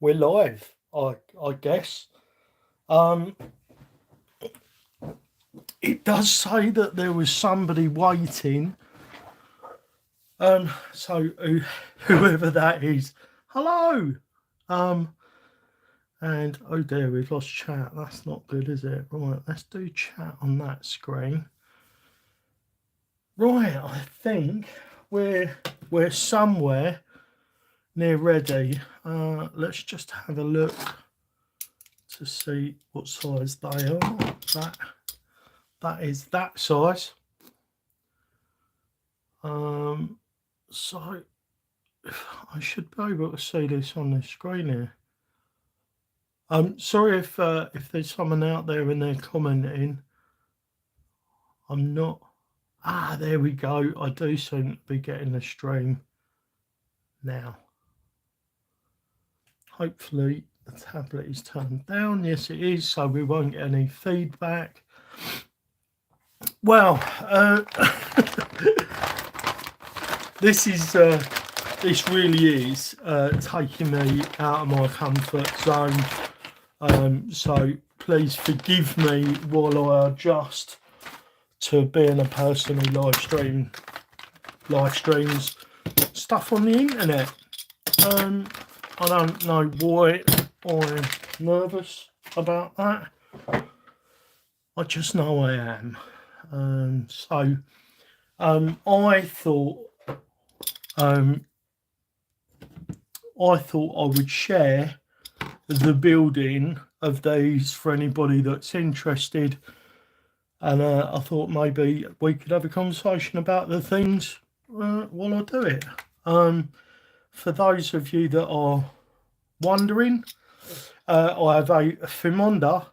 we're live, I guess. Um, it does say that there was somebody waiting. So whoever that is, hello. Um, and oh dear, we've lost chat. That's not good, is it? Right, let's do chat on that screen. Right, I think we're somewhere near ready. Let's just have a look to see what size they are. That is that size. So I should be able to see this on the screen here. Sorry if there's someone out there and they're commenting. I'm not. There we go. I do seem to be getting the stream now. Hopefully the tablet is turned down. Yes, it is, so we won't get any feedback. Well, this really is taking me out of my comfort zone. So please forgive me while I adjust to being a person who live streams stuff on the internet. I don't know why I'm nervous about that. I just know I am. I thought I would share the building of these for anybody that's interested, and I thought maybe we could have a conversation about the things while I do it. For those of you that are wondering, I have a Fimonda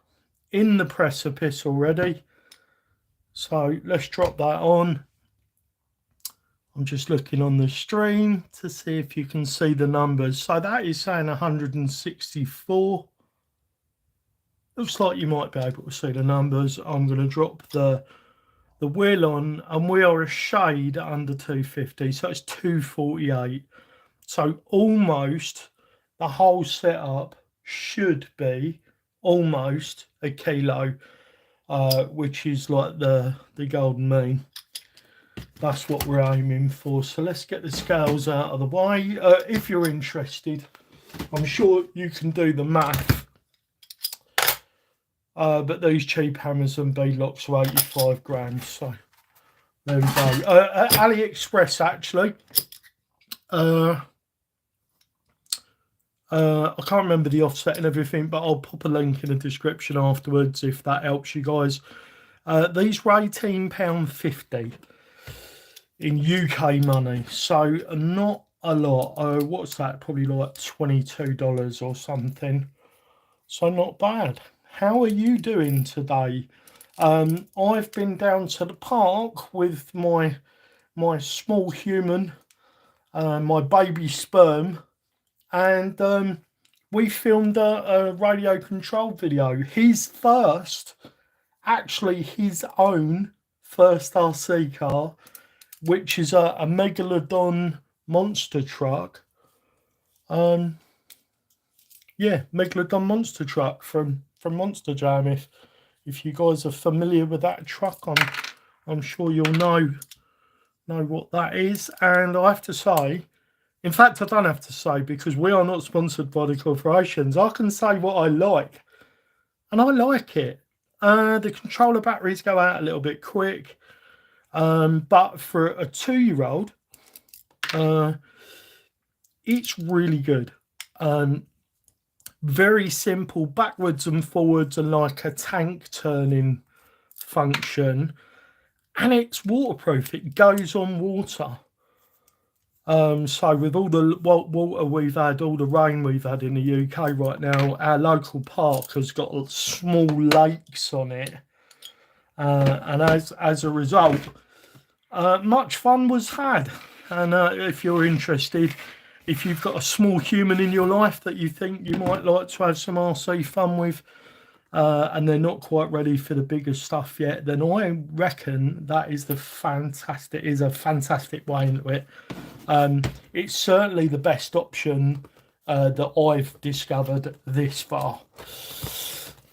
in the Precipice already, so let's drop that on. I'm just looking on the stream to see if you can see the numbers. So that is saying 164. Looks like you might be able to see the numbers. I'm going to drop the wheel on, and we are a shade under 250, so it's 248. So almost the whole setup should be almost a kilo, which is like the golden mean. That's what we're aiming for. So let's get the scales out of the way. If you're interested, I'm sure you can do the math. But these cheap hammers and beadlocks are 85 grams. So there we go. AliExpress, actually. I can't remember the offset and everything, but I'll pop a link in the description afterwards if that helps you guys. These were £18.50 in UK money, so not a lot. What's that? Probably like $22 or something. So not bad. How are you doing today? I've been down to the park with my small human, my baby sperm, and we filmed a radio controlled video. His own first RC car, which is a Megalodon monster truck. Megalodon monster truck from Monster Jam. If you guys are familiar with that truck, I'm sure you'll know what that is. And I have to say, in fact, I don't have to say, because we are not sponsored by the corporations. I can say what I like, and I like it. The controller batteries go out a little bit quick, but for a 2-year-old, it's really good. Very simple backwards and forwards, and like a tank turning function, and it's waterproof. It goes on water. So with all the water we've had, all the rain we've had in the UK right now, our local park has got small lakes on it, and as a result, much fun was had. And if you're interested, if you've got a small human in your life that you think you might like to have some RC fun with, and they're not quite ready for the bigger stuff yet, then I reckon that is a fantastic way into it. It's certainly the best option that I've discovered this far.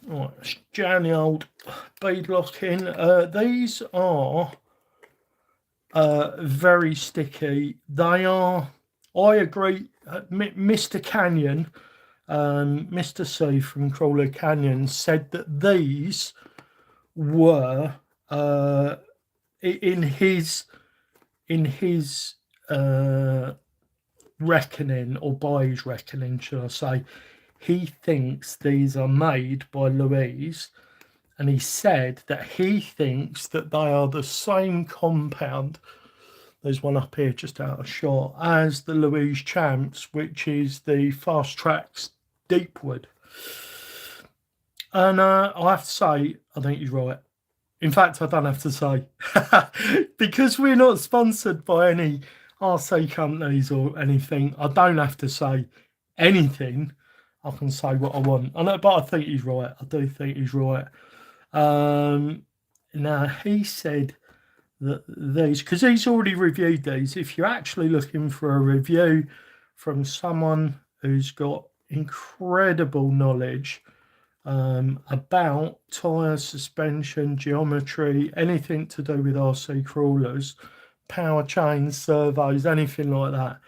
Right, let's jam the old bead lock in. These are very sticky. They are, I agree, Mr. Canyon, Mr. C from Crawler Canyon said that these were in his reckoning, or by his reckoning should I say, he thinks these are made by Louise, and he said that he thinks that they are the same compound, there's one up here just out of shot, as the Louise Champs, which is the Fast Tracks Deepwood. And I have to say, I think he's right. In fact, I don't have to say, because we're not sponsored by any RC companies or anything, I don't have to say anything. I can say what I want. I know, but I think he's right. I do think he's right. Now, he said that these, because he's already reviewed these, if you're actually looking for a review from someone who's got incredible knowledge about tyre, suspension, geometry, anything to do with RC crawlers, power chains, servos, anything like that,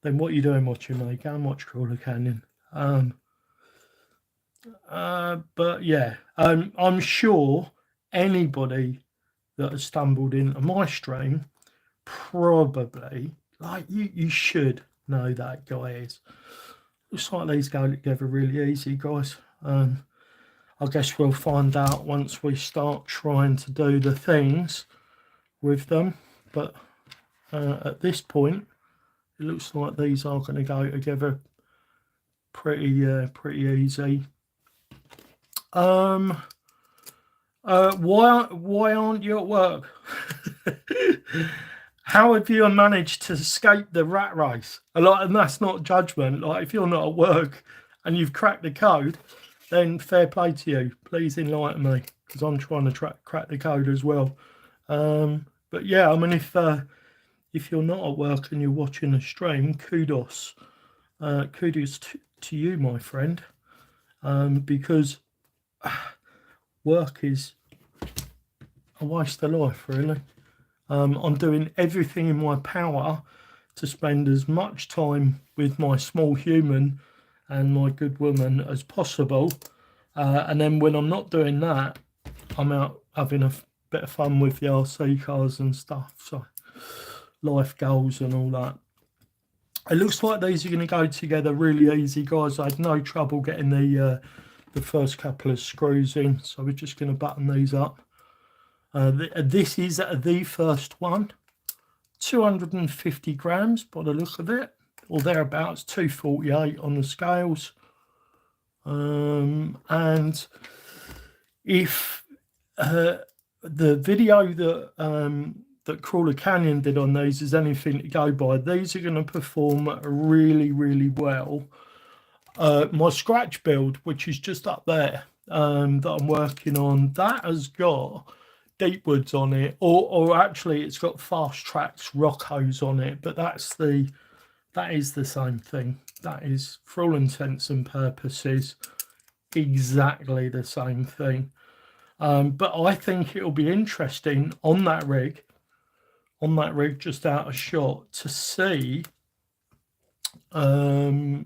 then what are you doing watching me? Go and watch Crawler Canyon. But yeah, I'm sure anybody that has stumbled into my stream probably, like, you should know that, guys. Looks like these go together really easy, guys. I guess we'll find out once we start trying to do the things with them, but at this point it looks like these are going to go together pretty easy. Why aren't you at work? How have you managed to escape the rat race? And that's not judgment. Like, if you're not at work and you've cracked the code, then fair play to you. Please enlighten me, because I'm trying to crack the code as well. But yeah, I mean, if you're not at work and you're watching a stream, kudos to you, my friend, because work is a waste of life, really. I'm doing everything in my power to spend as much time with my small human and my good woman as possible, and then when I'm not doing that, I'm out having a bit of fun with the RC cars and stuff. So life goals and all that. It looks like these are going to go together really easy, guys. I had no trouble getting the first couple of screws in, so we're just going to button these up. This is the first one, 250 grams by the look of it, or thereabouts, 248 on the scales. And if the video that Crawler Canyon did on these is anything to go by, these are going to perform really well. My scratch build, which is just up there, that I'm working on, that has got Deepwoods on it, or actually it's got Fast Tracks Roccos on it, but that is the same thing. That is, for all intents and purposes, exactly the same thing. But I think it'll be interesting on that rig just out of shot, to see a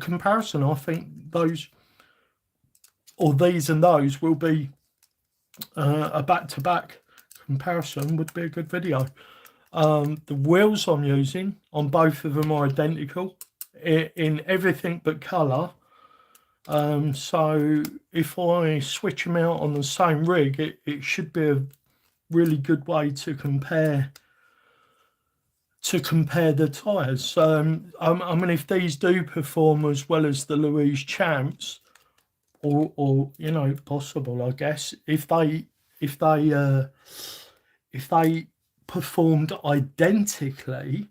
comparison. I think those, or these and those, will be a back-to-back comparison. Would be a good video. The wheels I'm using on both of them are identical in everything but colour. So if I switch them out on the same rig, it should be a really good way to compare the tyres. I mean, if these do perform as well as the Louise Champs, or you know, possible, I guess, if they performed identically,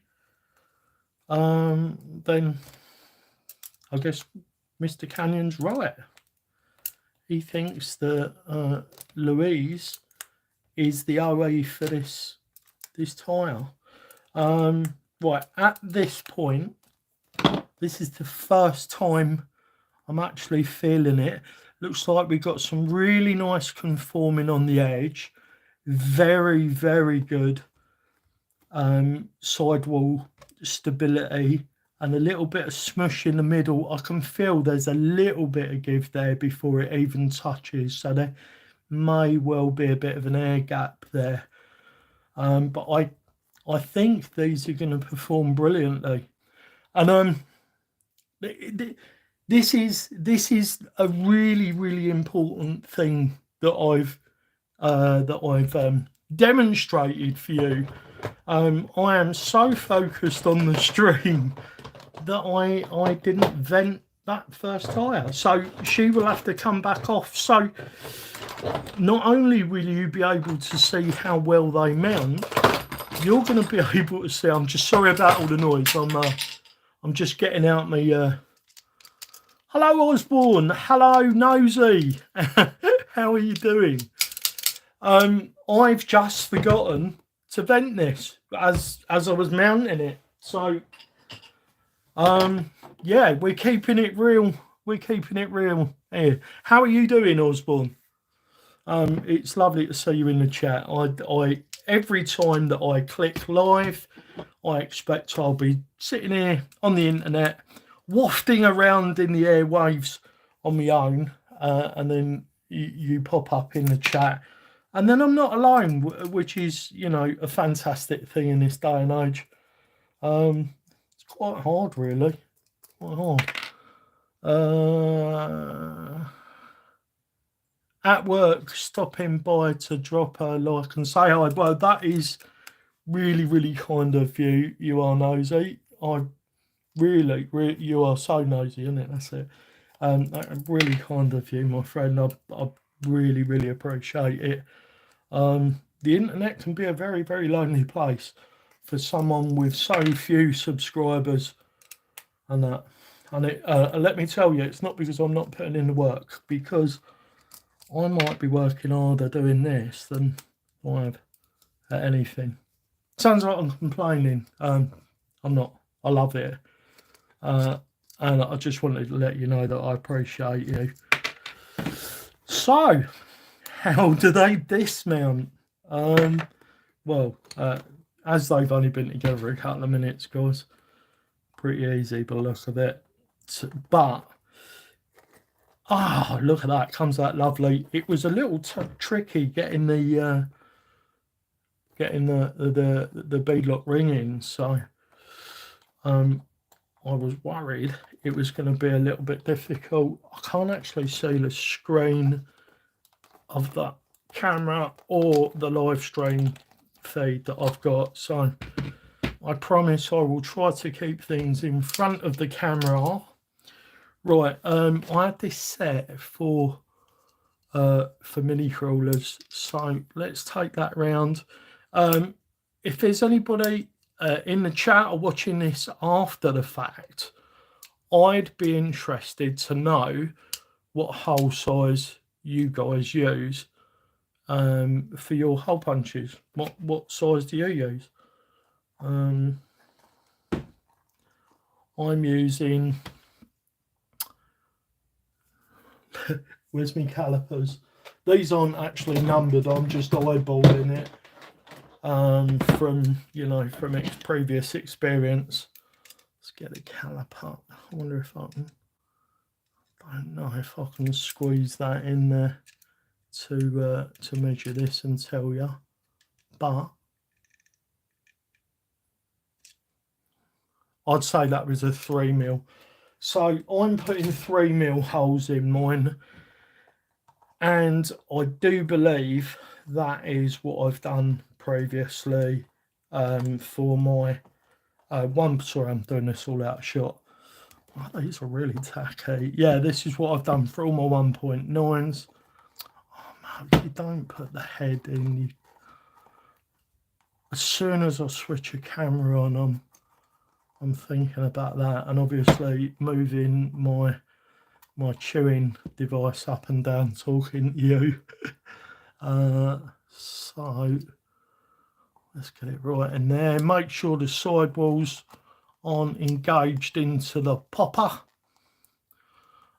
then I guess Mr. Canyon's right. He thinks that Louise is the OE for this tyre. Right, at this point, this is the first time I'm actually feeling it. Looks like we've got some really nice conforming on the edge. Very, very good sidewall stability, and a little bit of smush in the middle. I can feel there's a little bit of give there before it even touches, so there may well be a bit of an air gap there. But I think these are going to perform brilliantly, and this is a really important thing that I've demonstrated for you. I am so focused on the stream that I didn't vent that first tire, so she will have to come back off. So not only will you be able to see how well they mount, you're going to be able to see. I'm just sorry about all the noise. I'm just getting out my hello Osborne, hello Nosy. How are you doing? I've just forgotten to vent this as I was mounting it. So yeah, we're keeping it real. We're keeping it real here. How are you doing, Osborne? It's lovely to see you in the chat. I every time that I click live, I expect I'll be sitting here on the internet, wafting around in the airwaves on my own, and then you pop up in the chat, and then I'm not alone, which is, you know, a fantastic thing in this day and age. It's quite hard, really. Quite hard. At work, stopping by to drop a like and say hi. Well, that is really kind of you. You are nosy. I really, you are so nosy, isn't it? That's it. Really kind of you, my friend. I really appreciate it. The internet can be a very lonely place for someone with so few subscribers and that. And let me tell you, it's not because I'm not putting in the work, because I might be working harder doing this than I have at anything. Sounds like I'm complaining. I'm not. I love it. And I just wanted to let you know that I appreciate you. So, how do they dismount? Well, as they've only been together a couple of minutes, guys, pretty easy by the look of it. But oh, look at that! Comes out lovely. It was a little tricky getting the beadlock ring in, so I was worried it was going to be a little bit difficult. I can't actually see the screen of that camera or the live stream feed that I've got, so I promise I will try to keep things in front of the camera. Right, I had this set for mini crawlers, so let's take that round. If there's anybody in the chat or watching this after the fact, I'd be interested to know what hole size you guys use for your hole punches. What size do you use? I'm using where's my calipers? These aren't actually numbered, I'm just eyeballing it from, you know, from previous experience. Let's get a caliper. I wonder if I don't know if I can squeeze that in there to measure this and tell you, but I'd say that was a 3mm. So I'm putting 3mm holes in mine, and I do believe that is what I've done previously for my one. Sorry, I'm doing this all out of shot. Oh, these are really tacky. Yeah, this is what I've done for all my 1.9s. Oh no, you don't put the head in. As soon as I switch a camera on, I'm thinking about that, and obviously moving my chewing device up and down, talking to you. So Let's get it right in there. Make sure the sidewalls aren't engaged into the popper.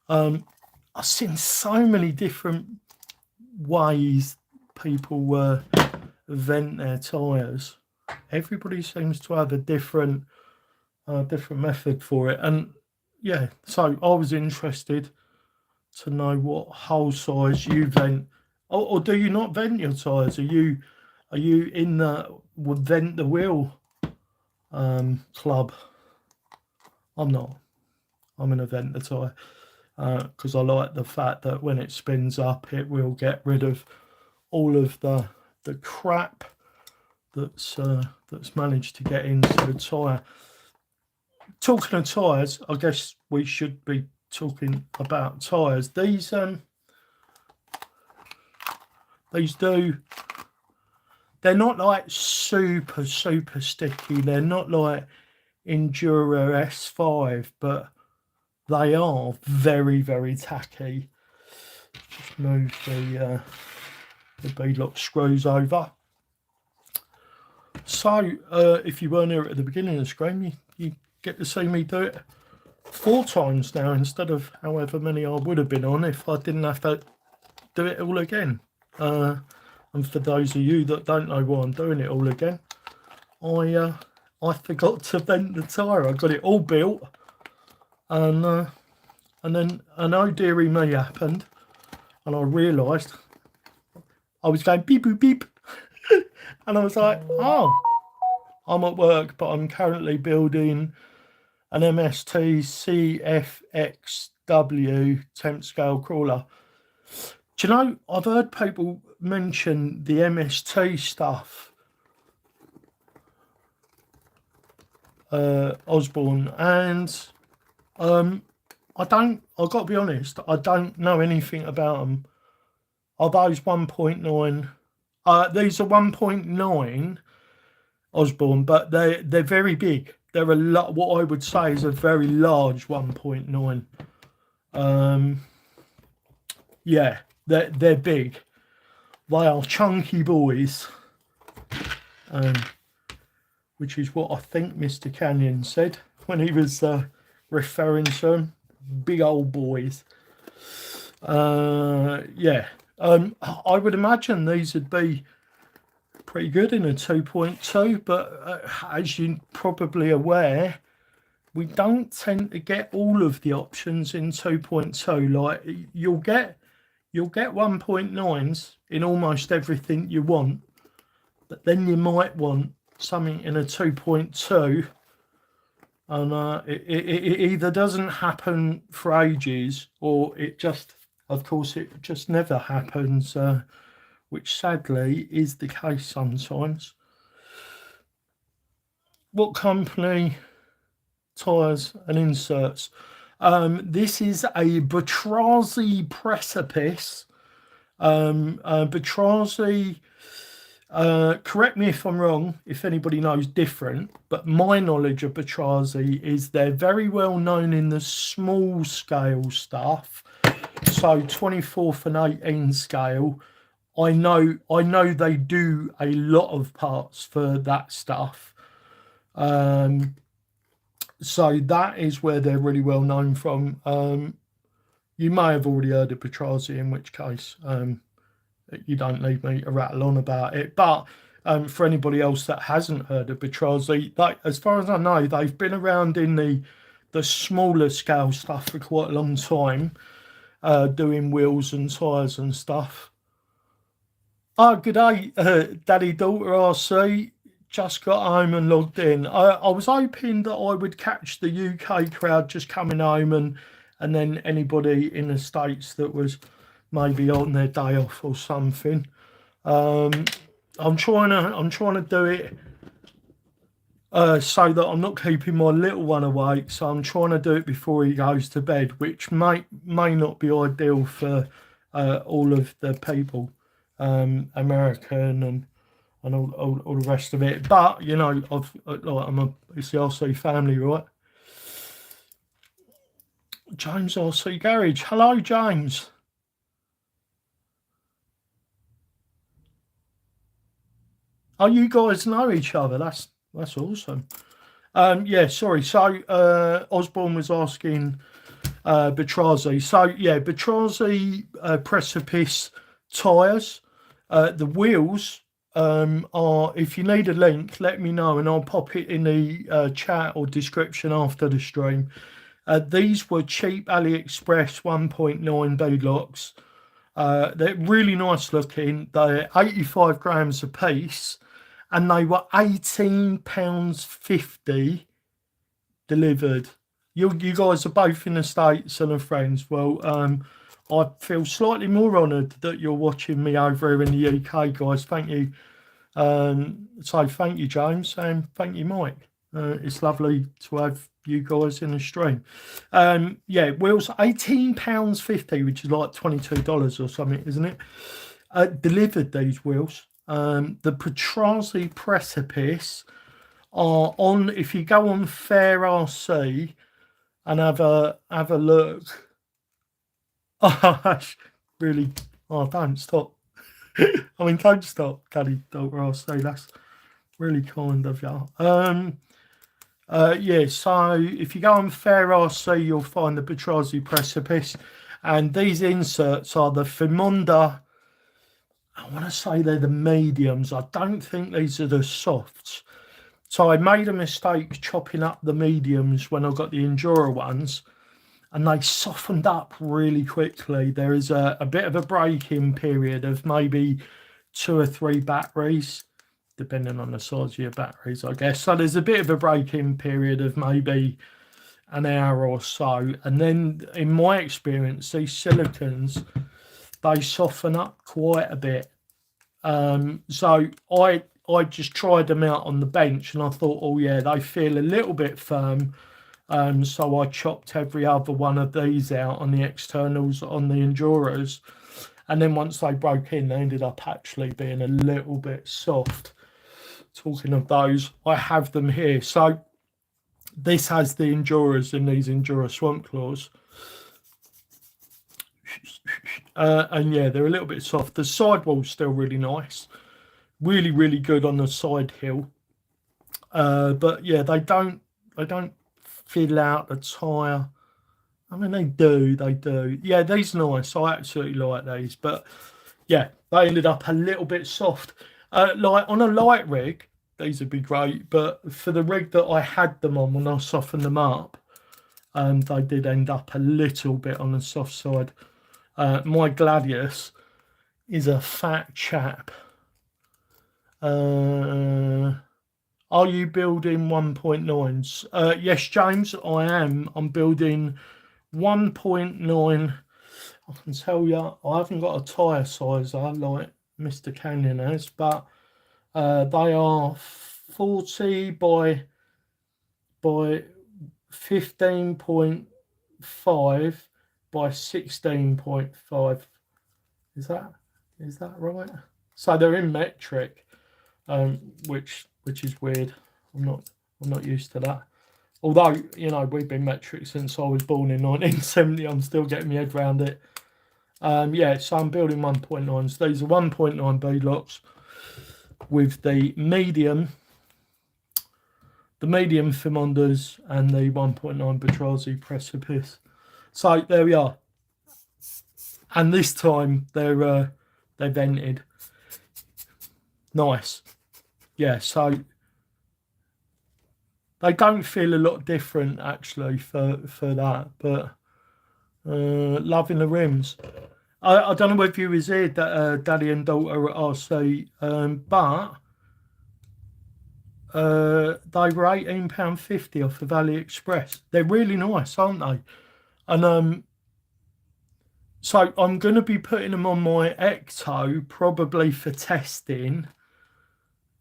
I've seen so many different ways people vent their tyres. Everybody seems to have a different method for it, and yeah, so I was interested to know what hole size you vent, or do you not vent your tyres? Are you in the vent the wheel club? I'm not. I'm in a vent the tyre because I like the fact that when it spins up, it will get rid of all of the crap that's managed to get into the tyre. Talking of tyres, I guess we should be talking about tyres. These they're not like super sticky. They're not like Enduro S5, but they are very tacky. Just move the beadlock screws over. So if you weren't here at the beginning of the screen, you get to see me do it 4 times now instead of however many I would have been on if I didn't have to do it all again. And for those of you that don't know why I'm doing it all again, I forgot to vent the tyre. I got it all built, and then an oh dearie me happened, and I realised I was going beep boop beep, and I was like, oh, I'm at work, but I'm currently building an MST CFXW temp scale crawler. Do you know, I've heard people mention the MST stuff, Osborne, and I've got to be honest, I don't know anything about them. Are those 1.9? These are 1.9 Osborne, but they're very big. They're a lot. What I would say is a very large 1.9. Yeah, they're big. They are chunky boys, which is what I think Mr. Canyon said when he was referring to them. Big old boys. Yeah. I would imagine these would be pretty good in a 2.2, but as you're probably aware, we don't tend to get all of the options in 2.2. Like you'll get 1.9s in almost everything you want, but then you might want something in a 2.2, and it either doesn't happen for ages, or it just, of course, it just never happens, which sadly is the case sometimes. What company? Tyres and inserts. This is a Batrazzi Precipice. Batrazzi, correct me if I'm wrong, if anybody knows different, but my knowledge of Batrazzi is they're very well known in the small scale stuff. So 24th and 18 scale. I know they do a lot of parts for that stuff. So that is where they're really well known from. You may have already heard of Batrazzi, in which case you don't need me to rattle on about it. But for anybody else that hasn't heard of Batrazzi, as far as I know, they've been around in the smaller scale stuff for quite a long time, doing wheels and tyres and stuff. Oh, good day, Daddy Daughter RC. Just got home and logged in. I was hoping that I would catch the UK crowd just coming home, and then anybody in the States that was maybe on their day off or something. I'm trying to do it so that I'm not keeping my little one awake. So I'm trying to do it before he goes to bed, which may not be ideal for all of the people, American and all the rest of it, but you know, it's the RC family, right? James RC Garage. Hello, James. Oh, you guys know each other. That's awesome. Yeah, sorry. So Osborne was asking Batrazzi. So yeah, Batrazzi Precipice tyres. The wheels are, if you need a link, let me know and I'll pop it in the chat or description after the stream. These were cheap AliExpress 1.9 B-locks. They're really nice looking. They're 85 grams a piece and they were £18.50 delivered. You guys are both in the States and are friends. Well, I feel slightly more honoured that you're watching me over here in the UK, guys. Thank you. So thank you, James, and thank you, Mike. It's lovely to have you guys in the stream. Yeah, wheels £18.50, which is like $22 or something, isn't it? Delivered these wheels. The Batrazzi Precipice are on. If you go on Fair RC and have a look. Oh, really? Oh, don't stop. I mean, don't stop, Daddy Dr. RC. That's really kind of you. Yeah, so if you go on Fair RC, you'll find the Batrazzi Precipice, and these inserts are the Fimonda. I want to say they're the mediums. I don't think these are the softs. So I made a mistake chopping up the mediums when I got the Enduro ones, and they softened up really quickly. There is a bit of a break-in period of maybe 2 or 3 batteries, depending on the size of your batteries, I guess. So there's a bit of a break-in period of maybe an hour or so. And then, in my experience, these silicons, they soften up quite a bit. So I just tried them out on the bench and I thought, oh yeah, they feel a little bit firm. So I chopped every other one of these out on the externals on the Enduros. And then once they broke in, they ended up actually being a little bit soft. Talking of those, I have them here. So this has the Enduros in these Enduro Swamp Claws. And yeah, they're a little bit soft. The sidewall's still really nice. Really, really good on the side hill. But yeah, they don't fill out the tyre. I mean, they do. Yeah, these are nice. I absolutely like these. But yeah, they ended up a little bit soft. Like on a light rig, these would be great. But for the rig that I had them on when I softened them up, they did end up a little bit on the soft side. My Gladius is a fat chap. Are you building 1.9s? Yes, James, I am. I'm building 1.9. I can tell you, I haven't got a tyre sizer like Mr. Canyon has, but they are 40 by 15.5 by 16.5. Is that right? So they're in metric, which is weird. I'm not used to that. Although, you know, we've been metric since I was born in 1970. I'm still getting my head around it. Yeah, so I'm building 1.9s. These are 1.9 B-locks with the medium Fimondas and the 1.9 Batrazzi Precipice. So there we are. And this time they're vented. Nice. Yeah, so they don't feel a lot different actually for that, but loving the rims. I don't know whether you was here, Daddy and Daughter at RC, but they were £18.50 off of AliExpress. They're really nice, aren't they? And so I'm going to be putting them on my Ecto probably for testing.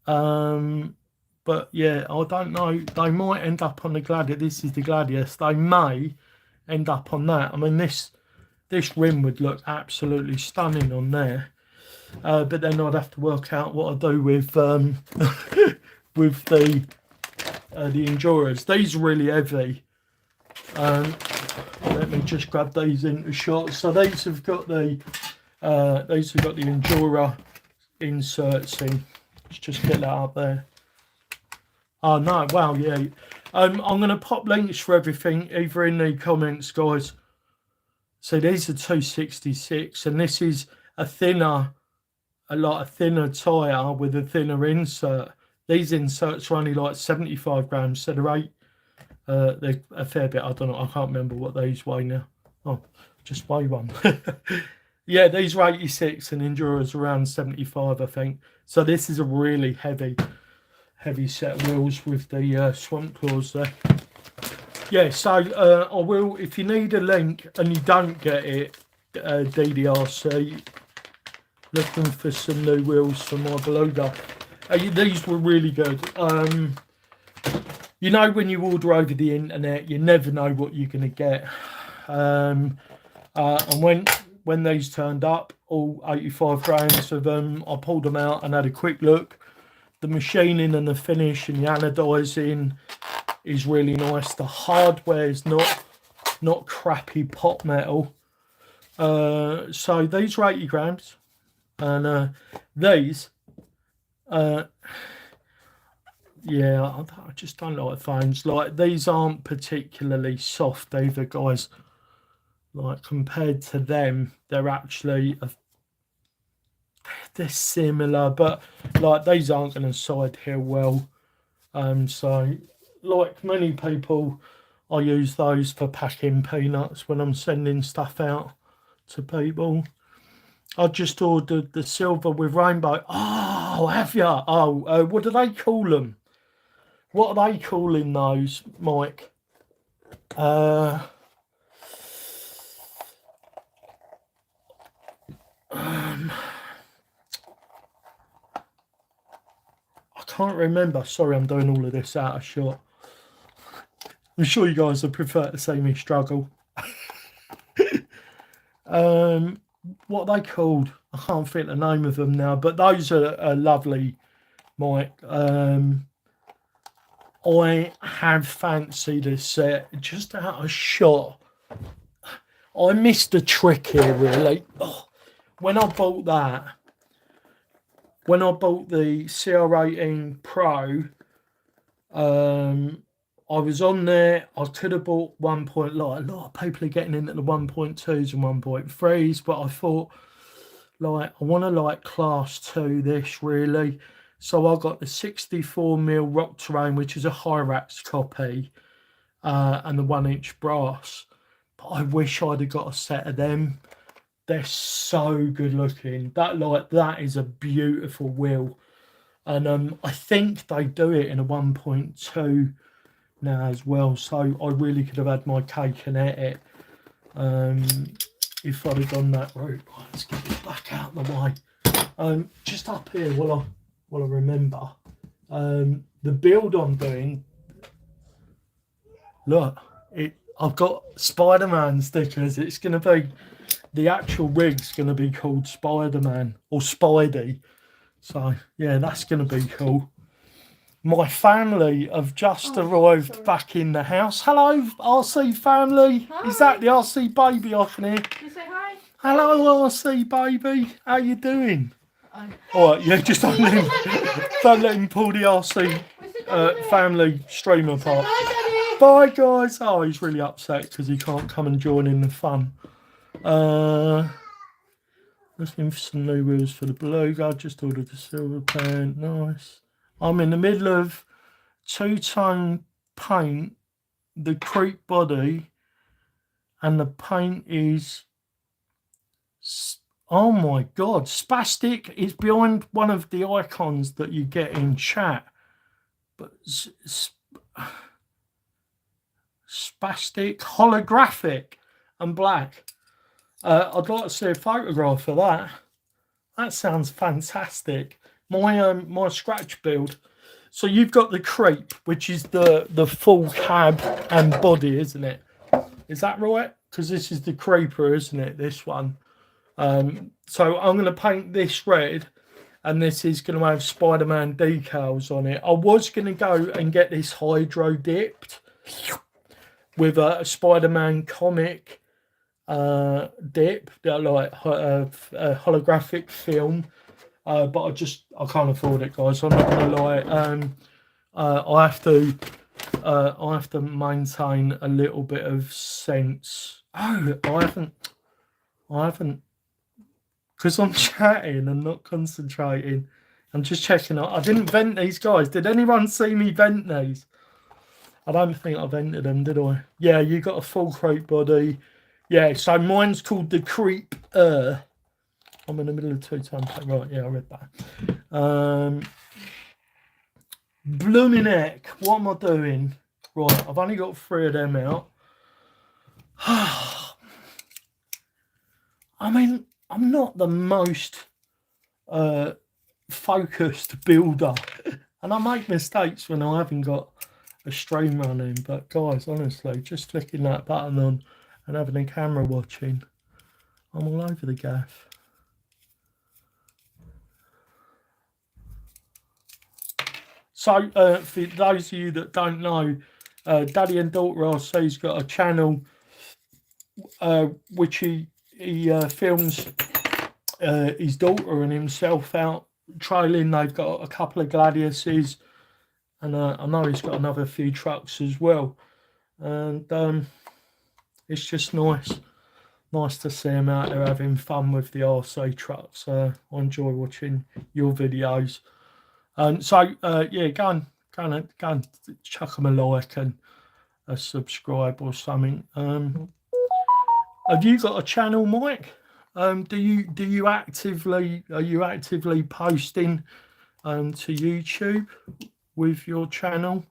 But yeah, I don't know. They might end up on the Gladius. This is the Gladius. They may end up on that. I mean, this rim would look absolutely stunning on there. But then I'd have to work out what I do with with the Enduros. These are really heavy. Let me just grab these into shot. So these have got the Enduro inserts in. Let's just get that up there. Oh no, wow, yeah. I'm gonna pop links for everything either in the comments, guys. So these are 266, and this is a thinner, a thinner tire with a thinner insert. These inserts are only like 75 grams, so they're a fair bit. I don't know, I can't remember what these weigh now. Oh, just weigh one. Yeah, these are 86 and Endura's around 75, I think. So this is a really heavy set of wheels with the swamp claws there. Yeah, so I will, if you need a link and you don't get it, DDRC, looking for some new wheels for my Beluga. These were really good. You know, when you order over the internet, you never know what you're going to get. And when these turned up, all 85 grams of them, I pulled them out and had a quick look. The machining and the finish and the anodizing is really nice. The hardware is not crappy pot metal. So these are 80 grams, and these, yeah, I just don't like phones. Like, these aren't particularly soft either, guys. Like, compared to them, they're actually they're similar, but like, these aren't going to side hill well. So like many people, I use those for packing peanuts when I'm sending stuff out to people. I just ordered the silver with rainbow. Oh, have you? Oh, what do they call them? What are they calling those, Mike? I can't remember. Sorry, I'm doing all of this out of shot. I'm sure you guys would prefer to see me struggle. What are they called? I can't think the name of them now, but those are lovely, Mike. I have fancied a set just out of shot. I missed a trick here, really. Oh, when I bought that, when I bought the CR18 Pro, I was on there. I could have bought 1. Like a lot of people are getting into the 1.2s and 1.3s, but I thought, like, I want to like class 2 this really. So I got the 64mm Rock Terrain, which is a Hyrax copy, and the 1-inch brass. But I wish I'd have got a set of them. They're so good looking. That is a beautiful wheel. And I think they do it in a 1.2 now as well. So I really could have had my cake and ate it if I'd have gone that route. Right, let's get it back out of the way. Just up here while I remember. The build I'm doing. Look, I've got Spider-Man stickers. It's going to be, the actual rig's going to be called Spider-Man or Spidey. So, yeah, that's going to be cool. My family have just arrived back in the house. Hello, RC family. Hi. Is that the RC baby I can hear? You say hi. Hello, RC baby. How you doing? All right, yeah, just don't let him pull the RC family stream apart. Bye, guys. Oh, he's really upset because he can't come and join in the fun. Looking for some new wheels for the Beluga. I just ordered the silver paint. Nice. I'm in the middle of 2-tone paint, the creep body, and the paint is, oh my god, Spastic is behind one of the icons that you get in chat. But Spastic, holographic, and black. I'd like to see a photograph of that. That sounds fantastic. My scratch build. So you've got the creep, which is the full cab and body, isn't it? Is that right? Because this is the creeper, isn't it? This one. So I'm going to paint this red, and this is going to have Spider-Man decals on it. I was going to go and get this hydro dipped with a Spider-Man comic dip, like a holographic film. but I can't afford it, guys. I'm not gonna lie. I have to maintain a little bit of sense. Oh, I haven't, because I'm chatting and not concentrating. I'm just checking out. I didn't vent these, guys. Did anyone see me vent these? I don't think I vented them, did I? Yeah, you got a full crate body. Yeah, so mine's called the Creep. I'm in the middle of two-tone pack. Right, yeah, I read that. Blooming heck, what am I doing? Right, I've only got 3 of them out. I mean, I'm not the most focused builder, and I make mistakes when I haven't got a stream running. But guys, honestly, just flicking that button on and having a camera watching, I'm all over the gaff. So for those of you that don't know, Daddy and Daughter RC's got a channel which he films his daughter and himself out trailing. They've got a couple of Gladiuses, and I know he's got another few trucks as well. And it's just nice to see him out there having fun with the RC trucks. I enjoy watching your videos. And so yeah, go and chuck them a like and a subscribe or something. Have you got a channel, Mike? Are you actively posting to YouTube with your channel?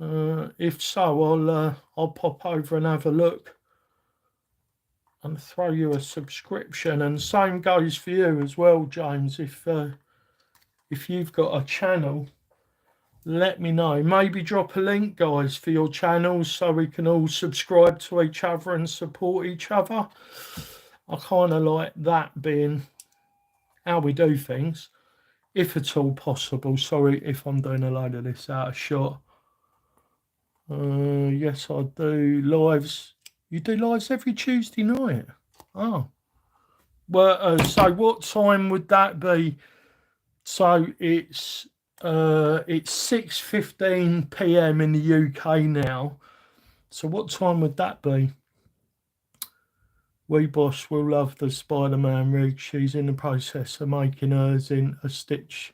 If so, I'll pop over and have a look and throw you a subscription. And same goes for you as well, James. If you've got a channel, let me know. Maybe drop a link, guys, for your channels so we can all subscribe to each other and support each other. I kind of like that being how we do things, if at all possible. Sorry if I'm doing a load of this out of shot. Yes, I do lives. You do lives every Tuesday night? Oh. Well, so what time would that be? So it's 6:15 p.m. in the UK now. So what time would that be? Wee Boss will love the Spider-Man rig. She's in the process of making hers in a Stitch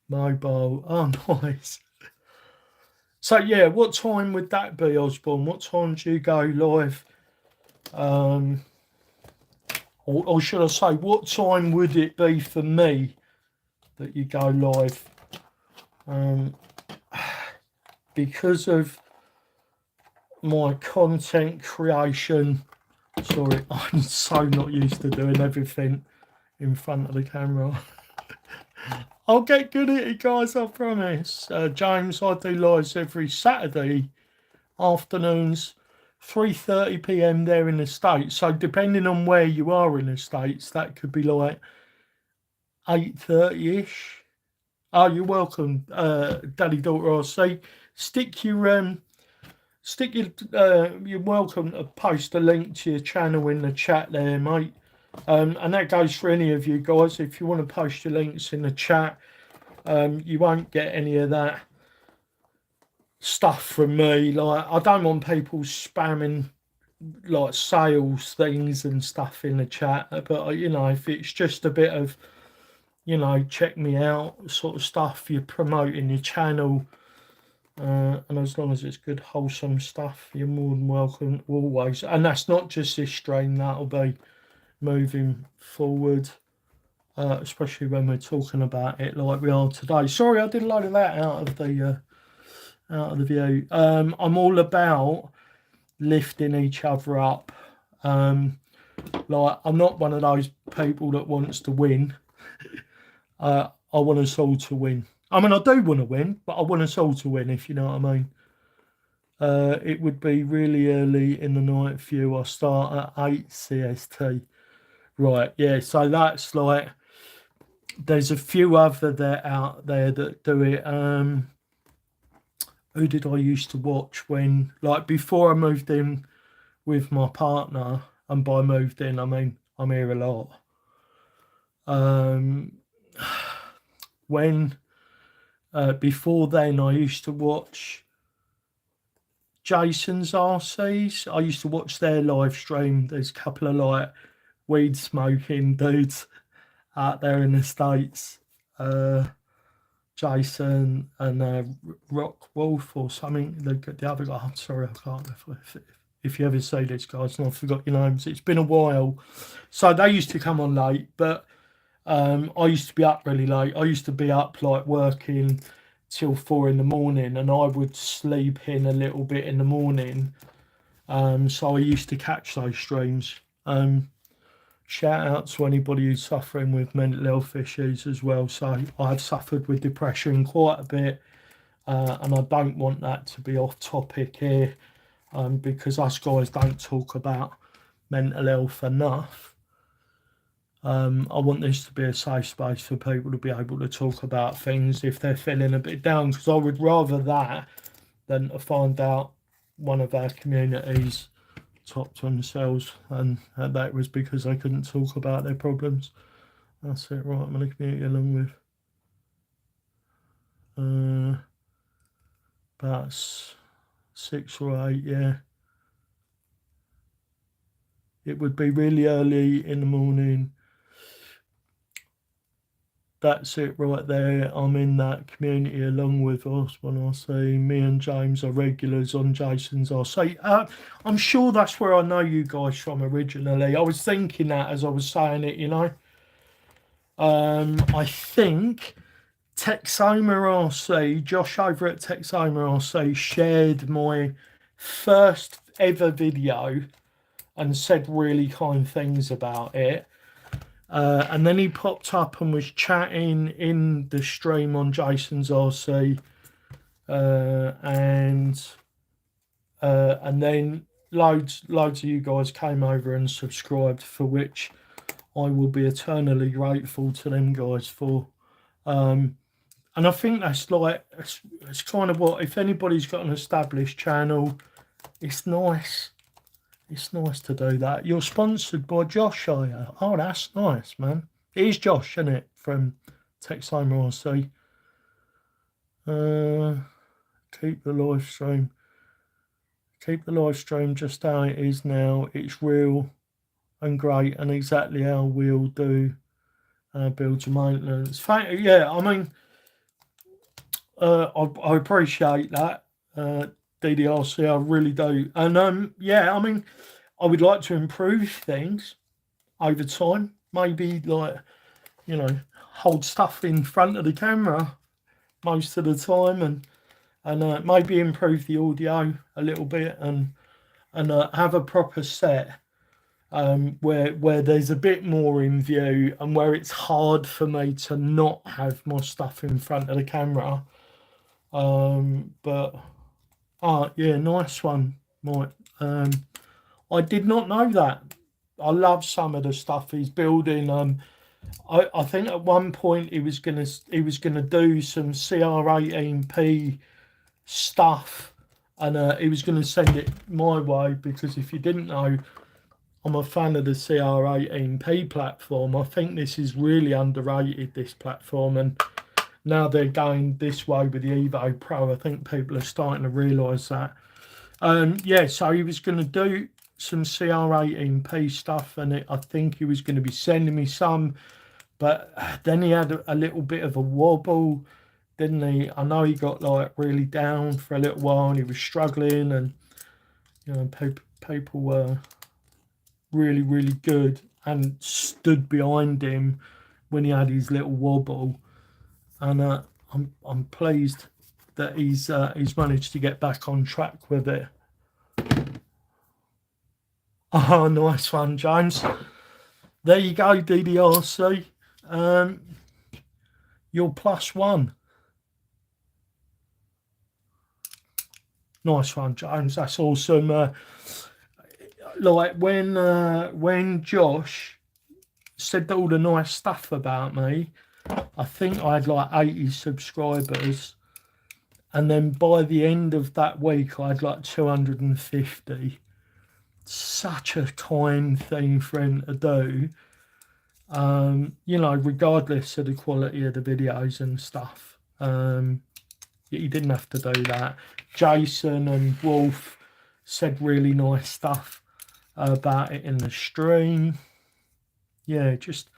mobile. Oh, nice. So yeah, what time would that be, Osborne? What time do you go live? Or should I say, what time would it be for me that you go live? Because of my content creation, sorry, I'm so not used to doing everything in front of the camera. I'll get good at it, guys, I promise. James, I do lives every Saturday afternoons, 3:30 p.m. there in the States. So depending on where you are in the States, that could be like 8:30-ish. Oh, you're welcome, Daddy Daughter RC. You're welcome to post a link to your channel in the chat there, mate. And that goes for any of you guys. If you want to post your links in the chat, you won't get any of that stuff from me. Like, I don't want people spamming like sales things and stuff in the chat. But you know, if it's just a bit of, you know, check me out sort of stuff, you're promoting your channel, and as long as it's good wholesome stuff, you're more than welcome always. And that's not just this stream, that'll be moving forward, especially when we're talking about it like we are today. Sorry, I did a load of that out of the view. I'm all about lifting each other up. Like, I'm not one of those people that wants to win. I want us all to win. I mean, I do want to win, but I want us all to win, if you know what I mean. It would be really early in the night for you. I start at 8 CST. Right, yeah, so that's like, there's a few other out there that do it. Who did I used to watch when, like, before I moved in with my partner, and by moved in, I mean, I'm here a lot. When before then, I used to watch Jason's RCs. I used to watch their live stream. There's a couple of like weed smoking dudes out there in the States. Jason and Rock Wolf or something. The other guy. I'm sorry, I can't. If you ever see this, guys, and I forgot your names. It's been a while. So they used to come on late, but I used to be up really late. I used to be up like working till 4 in the morning, and I would sleep in a little bit in the morning. So I used to catch those streams. Shout out to anybody who's suffering with mental health issues as well. So I've suffered with depression quite a bit, and I don't want that to be off topic here, because us guys don't talk about mental health enough. I want this to be a safe space for people to be able to talk about things if they're feeling a bit down, because I would rather that than to find out one of our communities topped themselves and that was because they couldn't talk about their problems. That's it, right? I'm in a community along with about 6 or 8, yeah. It would be really early in the morning. That's it right there. I'm in that community along with us when I say me and James are regulars on Jason's. I'll say, I'm sure that's where I know you guys from originally. I was thinking that as I was saying it, you know. I think Texoma RC, Josh over at Texoma RC shared my first ever video and said really kind things about it. And then he popped up and was chatting in the stream on Jason's RC, and then loads of you guys came over and subscribed, for which I will be eternally grateful to them guys for. And I think that's like it's kind of what, if anybody's got an established channel, it's nice. It's nice to do that. You're sponsored by Josh, are you? Oh, that's nice, man. It is Josh, isn't it? From Texoma RC. Keep the live stream. Keep the live stream just how it is now. It's real and great and exactly how we'll do builds and maintenance. Yeah, I mean, I appreciate that. DDRC, I really do. And yeah, I mean, I would like to improve things over time. Maybe like, you know, hold stuff in front of the camera most of the time, and maybe improve the audio a little bit, and have a proper set where there's a bit more in view and where it's hard for me to not have my stuff in front of the camera. But yeah, nice one, Mike. I did not know that. I love some of the stuff he's building. I think at one point he was gonna do some CR18P stuff, and he was gonna send it my way, because if you didn't know, I'm a fan of the CR18P platform. I think this is really underrated, this platform, and now they're going this way with the Evo Pro. I think people are starting to realise that. Yeah, so he was going to do some CR18P stuff, and I think he was going to be sending me some, but then he had a little bit of a wobble, didn't he? I know he got like really down for a little while and he was struggling, and you know, people were really, really good and stood behind him when he had his little wobble. And I'm pleased that he's managed to get back on track with it. Oh, nice one, James. There you go, DDRC. You're +1. Nice one, James. That's awesome. Like when Josh said all the nice stuff about me, I think I had like 80 subscribers, and then by the end of that week I had like 250. Such a kind thing for him to do. You know, regardless of the quality of the videos and stuff. You didn't have to do that. Jason and Wolf said really nice stuff about it in the stream. Yeah, just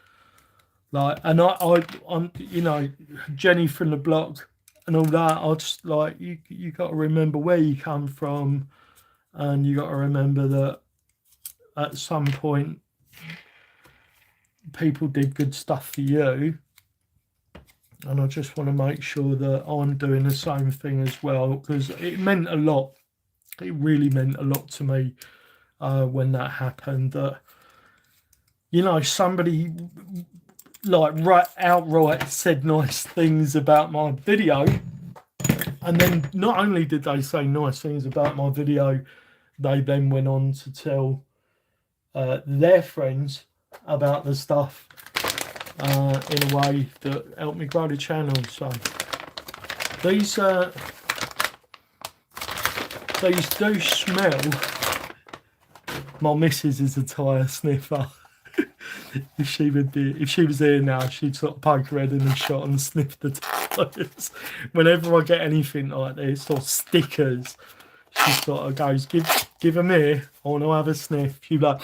like, and I'm, you know, Jenny from the block and all that. I just like, you got to remember where you come from, and you got to remember that at some point people did good stuff for you, and I just want to make sure that I'm doing the same thing as well, because it meant a lot. It really meant a lot to me when that happened, that, you know, somebody like right outright said nice things about my video, and then not only did they say nice things about my video, they then went on to tell their friends about the stuff in a way that helped me grow the channel. So these do smell. My missus is a tyre sniffer. If she was here now, she'd sort of poke her head in the shot and sniff the tyres. Whenever I get anything like this or stickers, she sort of goes, give them here, I want to have a sniff. She'd be like,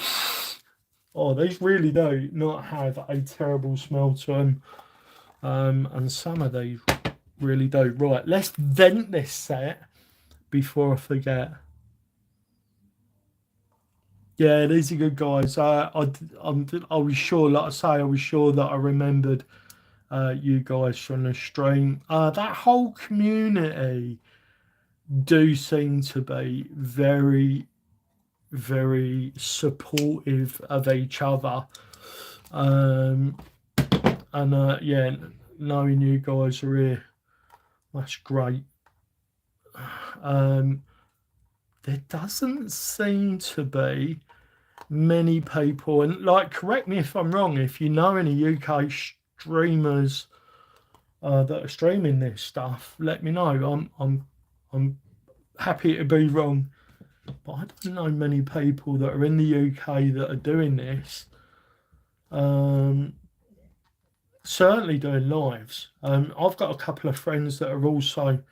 oh, these really do not have a terrible smell to them. And some of these really do. Right, let's vent this set before I forget. Yeah, these are good guys. I was sure, like I say, I was sure that I remembered you guys from the stream. That whole community do seem to be very, very supportive of each other. And yeah, knowing you guys are here, that's great. There doesn't seem to be many people, and like, correct me if I'm wrong, if you know any UK streamers that are streaming this stuff, let me know. I'm happy to be wrong, but I don't know many people that are in the UK that are doing this. Certainly doing lives. I've got a couple of friends that are also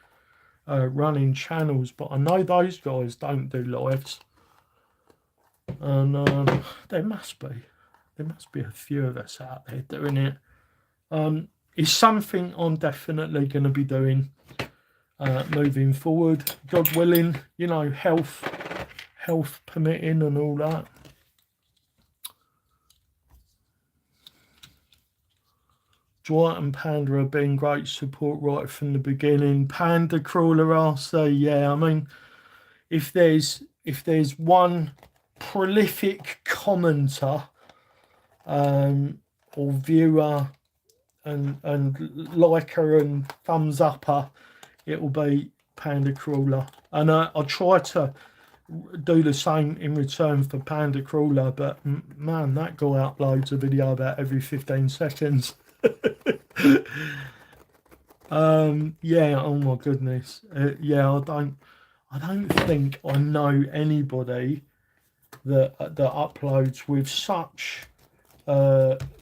running channels, but I know those guys don't do lives. And there must be a few of us out there doing it. It's something I'm definitely going to be doing moving forward, God willing, you know, health permitting and all that. Dwight and Panda have been great support right from the beginning. Panda Crawler RC, yeah, I mean, if there's one prolific commenter or viewer and liker and thumbs upper, it will be Panda Crawler. And I'll try to do the same in return for Panda Crawler, but man, that guy uploads a video about every 15 seconds. Yeah, oh my goodness. Yeah, I don't think I know anybody that uploads with such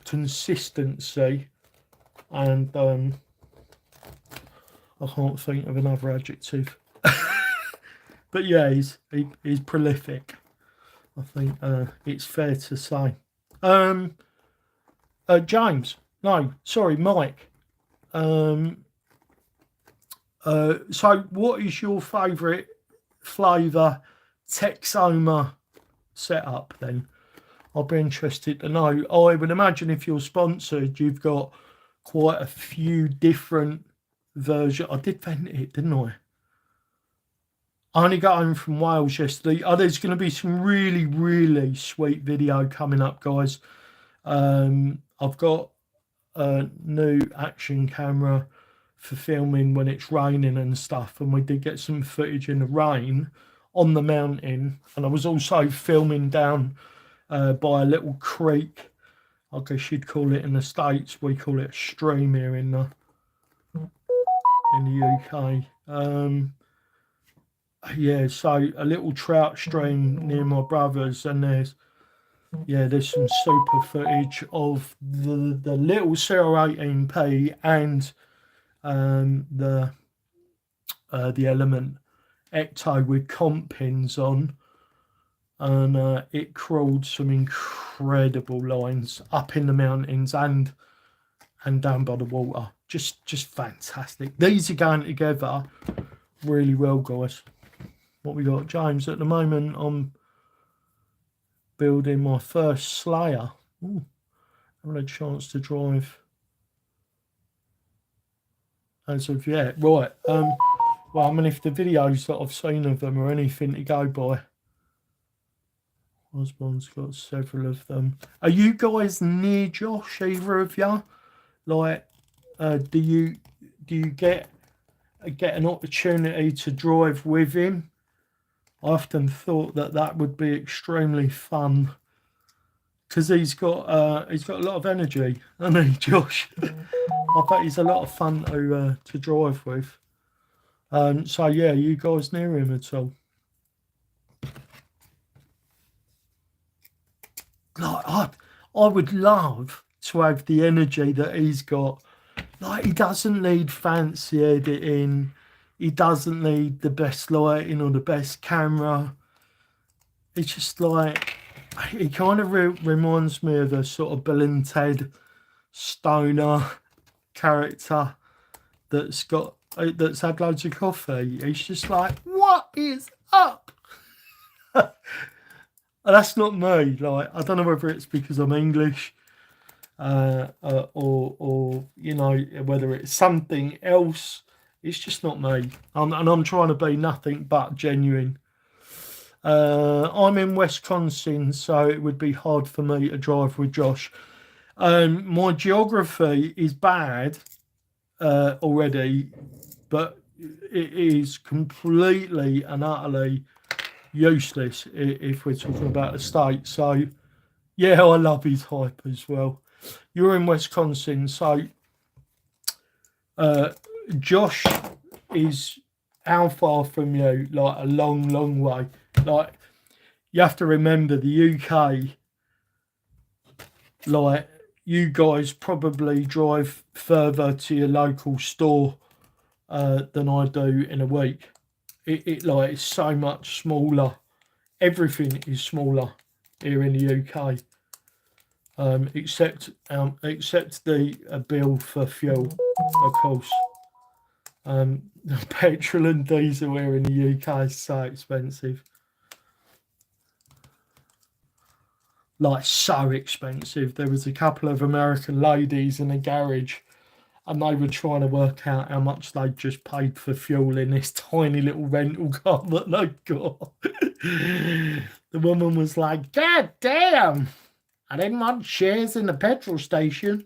consistency, and I can't think of another adjective. But yeah, he's prolific. I think it's fair to say. James, no, sorry, Mike. So what is your favourite flavour Texoma setup then? I'll be interested to know. I would imagine if you're sponsored, you've got quite a few different versions. I did vent it, didn't I? I only got home from Wales yesterday. There's going to be some really, really sweet video coming up, guys. I've got a new action camera for filming when it's raining and stuff, and we did get some footage in the rain on the mountain, and I was also filming down by a little creek. I guess you'd call it in the States, we call it a stream here in the UK. Yeah, so a little trout stream near my brother's, and there's yeah, there's some super footage of the little CR18P and the Element Ecto with comp pins on, and it crawled some incredible lines up in the mountains and down by the water. Just fantastic. These are going together really well, guys. What we got, James? At the moment, I'm building my first Slayer. Ooh, I haven't had a chance to drive as of yet. Right. Well, I mean, if the videos that I've seen of them are anything to go by, Osborne's got several of them. Are you guys near Josh, either of you? Like, do you get an opportunity to drive with him? I often thought that would be extremely fun, because he's got a lot of energy, hasn't he, Josh? I bet he's a lot of fun to drive with. So yeah, you guys near him at all? Like, I would love to have the energy that he's got. Like, he doesn't need fancy editing. He doesn't need the best lighting or the best camera. It's just like, he kind of reminds me of a sort of Bill and Ted stoner character that's had loads of coffee. He's just like, what is up? That's not me. Like, I don't know whether it's because I'm English, or you know, whether it's something else. It's just not me. And I'm trying to be nothing but genuine. I'm in Wisconsin, so it would be hard for me to drive with Josh. My geography is bad already, but it is completely and utterly useless if we're talking about the state. So yeah, I love his hype as well. You're in Wisconsin, so Josh is how far from you? Like a long way. Like, you have to remember, the UK, like, you guys probably drive further to your local store than I do in a week. It like, it's so much smaller. Everything is smaller here in the UK, except the bill for fuel, of course. Petrol and diesel here in the UK is so expensive. Like, so expensive. There was a couple of American ladies in a garage, and they were trying to work out how much they'd just paid for fuel in this tiny little rental car that they'd got. The woman was like, God damn, I didn't want shares in the petrol station.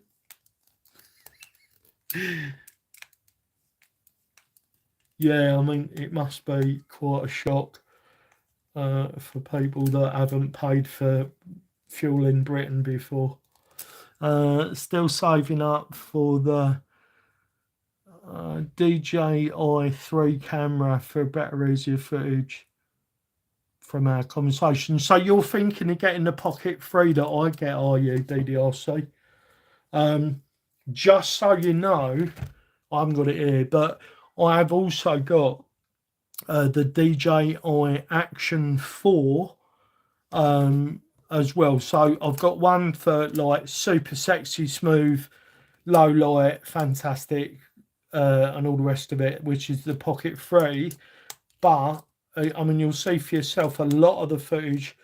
Yeah, I mean, it must be quite a shock for people that haven't paid for fuel in Britain before. Still saving up for the DJI 3 camera for better, easier footage from our conversation. So you're thinking of getting the Pocket 3 that I get, are you, DDRC? Just so you know, I haven't got it here, but I have also got the DJI Action 4 as well. So I've got one for like super sexy, smooth, low light, fantastic, and all the rest of it, which is the Pocket 3. But I mean, you'll see for yourself, a lot of the footage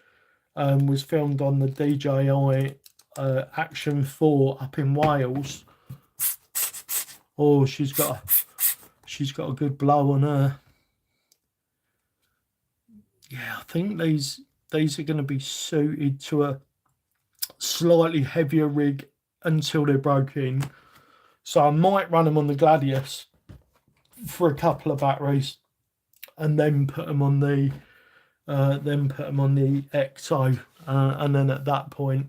was filmed on the DJI Action 4 up in Wales. Oh, she's got a good blow on her. Yeah, I think these are going to be suited to a slightly heavier rig until they're broken. So I might run them on the Gladius for a couple of batteries, and then put them on the Ecto, and then at that point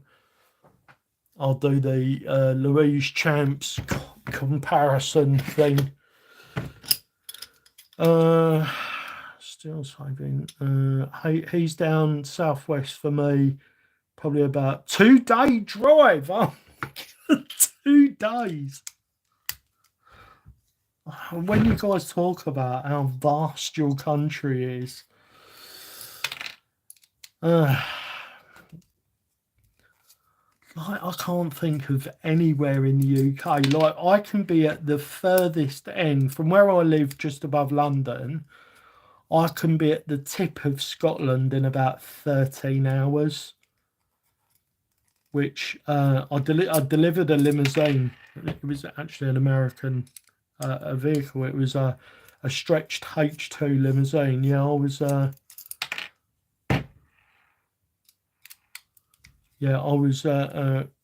I'll do the Louise Champs comparison thing. Still saving. He's down southwest for me, probably about 2-day drive. Oh, 2 days. When you guys talk about how vast your country is, like, I can't think of anywhere in the UK. Like, I can be at the furthest end from where I live, just above London. I can be at the tip of Scotland in about 13 hours. Which I delivered a limousine. It was actually an American a vehicle. It was a stretched H2 limousine. Yeah, I was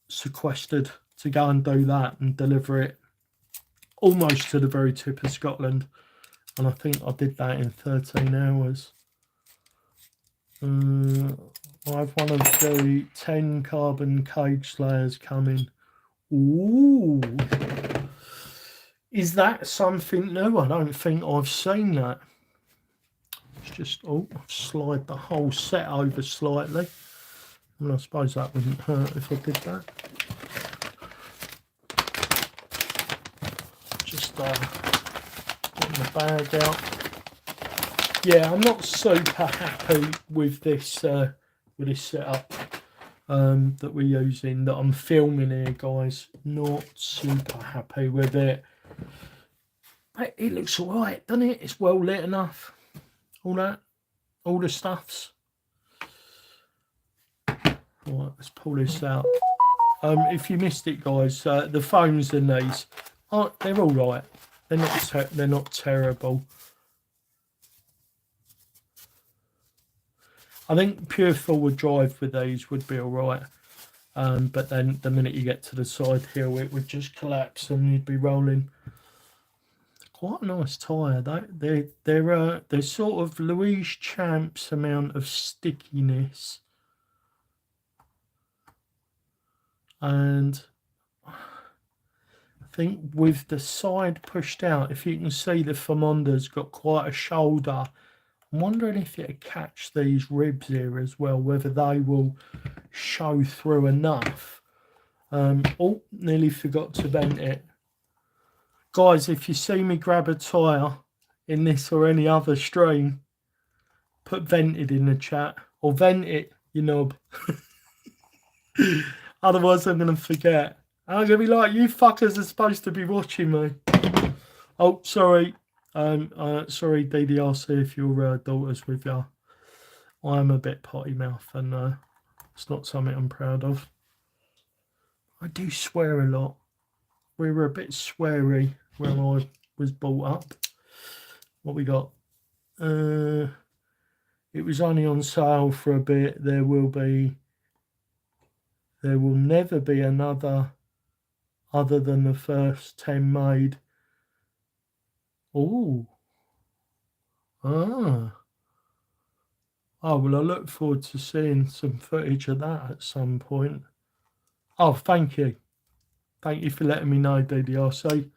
sequestered to go and do that and deliver it almost to the very tip of Scotland, and I think I did that in 13 hours. I have one of the 10 carbon cage slayers coming. Ooh. Is that something new? I don't think I've seen that. It's just, slide the whole set over slightly. And I suppose that wouldn't hurt if I did that. Just getting the bag out. Yeah, I'm not super happy with this setup that we're using, that I'm filming here, guys. Not super happy with it. But it looks alright, doesn't it? It's well lit enough. All the stuffs. Alright, let's pull this out. If you missed it, guys, the foams in these, they're alright. They're not terrible. I think pure forward drive with these would be alright, but then the minute you get to the side hill, it would just collapse and you'd be rolling. Quite a nice tyre. They're sort of Louise Champ's amount of stickiness, and I think with the side pushed out, if you can see, the Fimonda's got quite a shoulder. I'm wondering if it'll catch these ribs here as well, whether they will show through enough. Nearly forgot to vent it. Guys, if you see me grab a tyre in this or any other stream, put vented in the chat, or vent it, you knob. Otherwise I'm going to forget. I'm going to be like, you fuckers are supposed to be watching me. Oh, sorry. Sorry, DDRC, if your daughter's with you. I'm a bit potty mouth, and it's not something I'm proud of. I do swear a lot. We were a bit sweary when I was brought up. What we got? It was only on sale for a bit. There will never be another other than the first 10 made. Oh. Oh, well, I look forward to seeing some footage of that at some point. Oh, thank you. Thank you for letting me know, DDRC.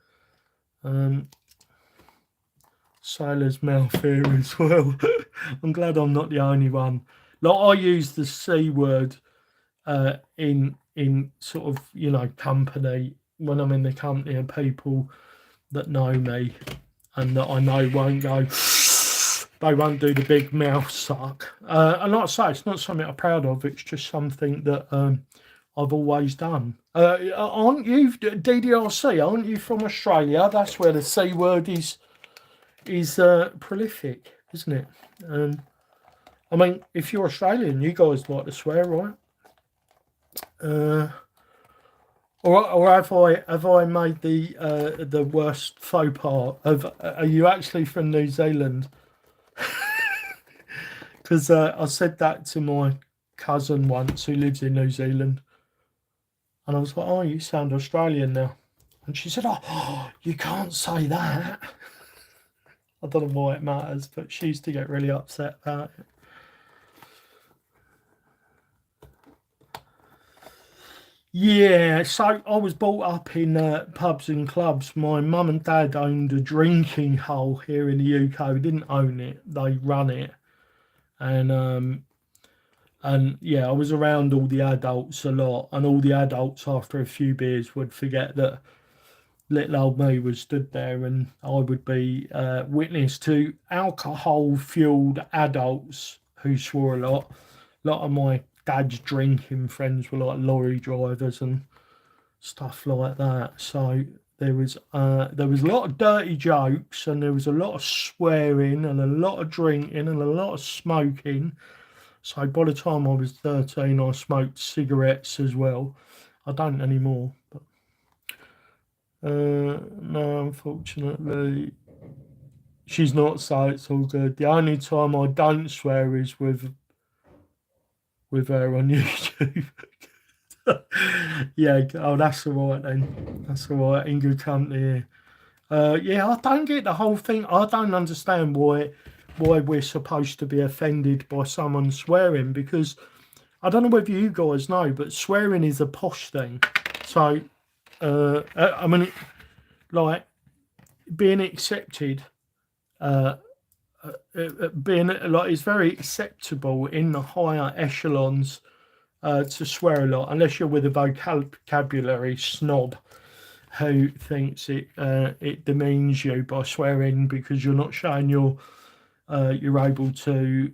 Sailor's mouth here as well. I'm glad I'm not the only one. Like, I use the C word in sort of, you know, company, when I'm in the company of people that know me and that I know won't go, they won't do the big mouth suck. And like I say, it's not something I'm proud of. It's just something that I've always done. Aren't you, DDRC, aren't you from Australia? That's where the C word is prolific, isn't it? I mean, if you're Australian, you guys like to swear, right? Or have I made the worst faux pas? Are you actually from New Zealand? Because I said that to my cousin once, who lives in New Zealand, and I was like, "Oh, you sound Australian now," and she said, "Oh, you can't say that." I don't know why it matters, but she used to get really upset about it. Yeah, so I was brought up in pubs and clubs. My mum and dad owned a drinking hole here in the UK. We didn't own it, they run it. And And yeah, I was around all the adults a lot, and all the adults after a few beers would forget that little old me was stood there, and I would be witness to alcohol fueled adults who swore a lot. A lot of my dad's drinking friends were like lorry drivers and stuff like that. So there was a lot of dirty jokes, and there was a lot of swearing, and a lot of drinking, and a lot of smoking. So by the time I was 13, I smoked cigarettes as well. I don't anymore, but no, unfortunately, she's not. So it's all good. The only time I don't swear is with her on YouTube. Yeah, oh, that's all right then. That's all right. In good company here. Yeah, I don't get the whole thing. I don't understand why we're supposed to be offended by someone swearing, because I don't know whether you guys know, but swearing is a posh thing. So, I mean, like being accepted, being like it's very acceptable in the higher echelons to swear a lot, unless you're with a vocabulary snob who thinks it demeans you by swearing because you're not showing you're able to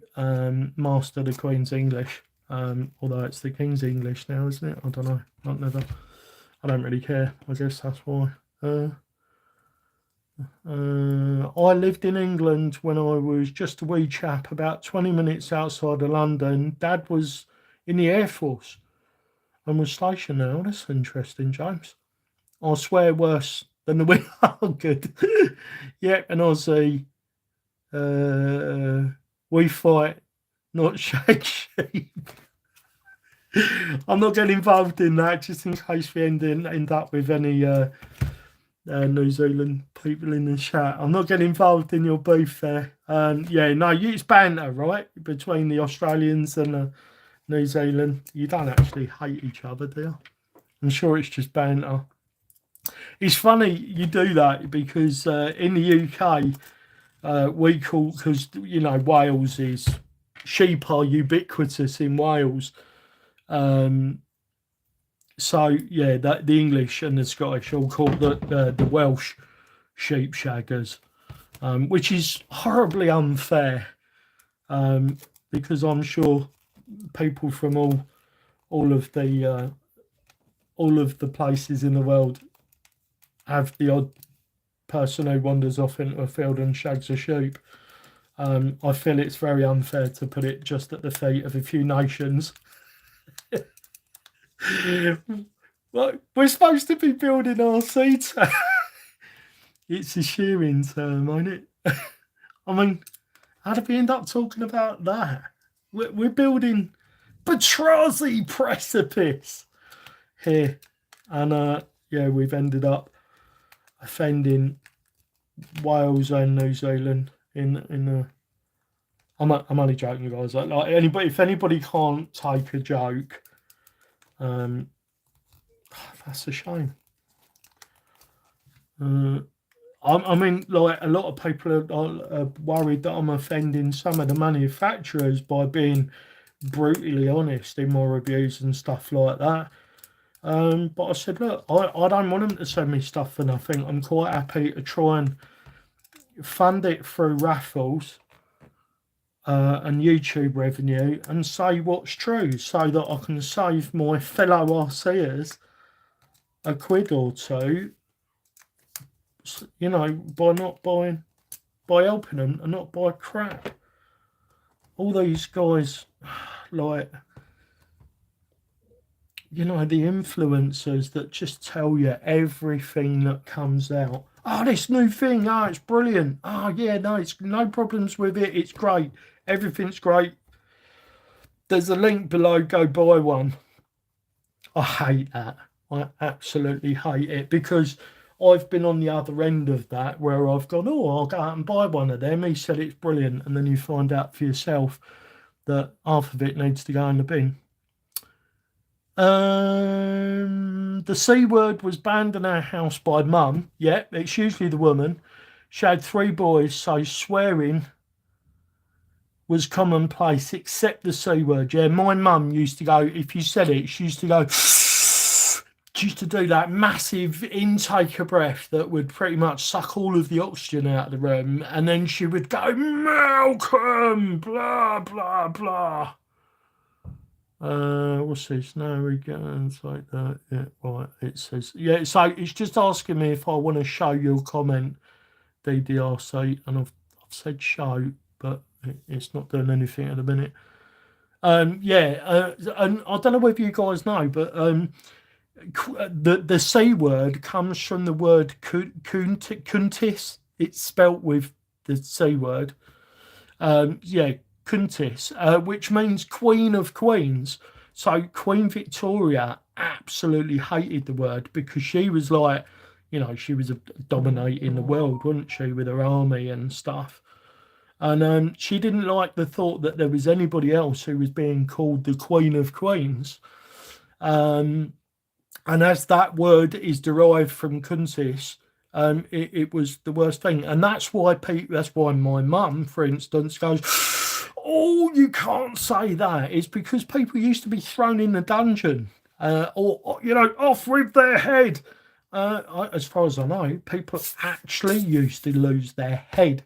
master the Queen's English. Although it's the King's English now, isn't it? I don't know. Not never. I don't really care. I guess that's why. I lived in England when I was just a wee chap, about 20 minutes outside of London. Dad was in the Air Force and was stationed there. Oh, that's interesting, James. I swear worse than the wind. Oh, good. Yeah, and Aussie. We fight, not shake sheep. I'm not getting involved in that, just in case we end up with any New Zealand people in the chat. I'm not getting involved in your beef there. Yeah, no, it's banter, right, between the Australians and New Zealand. You don't actually hate each other, do you? I'm sure it's just banter. It's funny you do that because in the UK, we call, because, you know, Wales is, sheep are ubiquitous in Wales. So yeah, the English and the Scottish all call the Welsh sheep shaggers, which is horribly unfair, because I'm sure people from all of the places in the world have the odd person who wanders off into a field and shags a sheep. I feel it's very unfair to put it just at the feet of a few nations. Well, we're supposed to be building our seeds. It's a shearing term, ain't it? I mean, how did we end up talking about that? We're building Batrazzi Precipice here, and yeah, we've ended up offending Wales and New Zealand in the. I'm only joking, guys. Like anybody, if anybody can't take a joke, that's a shame. I mean, like, a lot of people are worried that I'm offending some of the manufacturers by being brutally honest in my reviews and stuff like that. But I said, look, I don't want them to send me stuff for nothing. I'm quite happy to try and fund it through raffles and YouTube revenue and say what's true, so that I can save my fellow RCers a quid or two, you know, by not buying, by helping them and not buy crap. All these guys, like, you know, the influencers that just tell you everything that comes out. Oh, this new thing, oh, it's brilliant. Oh, yeah, no, it's no problems with it. It's great. Everything's great. There's a link below. Go buy one. I hate that. I absolutely hate it, because I've been on the other end of that, where I've gone, oh, I'll go out and buy one of them. He said it's brilliant. And then you find out for yourself that half of it needs to go in the bin. The C word was banned in our house by mum. Yeah, it's usually the woman. She had 3 boys, so swearing was commonplace, except the C word. Yeah, my mum used to go, if you said it, she used to go, she used to do that massive intake of breath that would pretty much suck all of the oxygen out of the room. And then she would go, Malcolm, blah, blah, blah. What's this? No, we go and like that. Yeah, right. It says, yeah, so it's just asking me if I want to show your comment, DDRC, and I've said show, but it's not doing anything at the minute. Yeah, and I don't know whether you guys know, but the C word comes from the word kuntis. It's spelt with the C word. Yeah, kuntis, which means Queen of Queens. So Queen Victoria absolutely hated the word because she was like, you know, she was dominating the world, wasn't she, with her army and stuff. And she didn't like the thought that there was anybody else who was being called the Queen of Queens. And as that word is derived from kuntis, it was the worst thing. And that's why my mum, for instance, goes, oh, you can't say that. It's because people used to be thrown in the dungeon or, you know, off with their head. As far as I know, people actually used to lose their head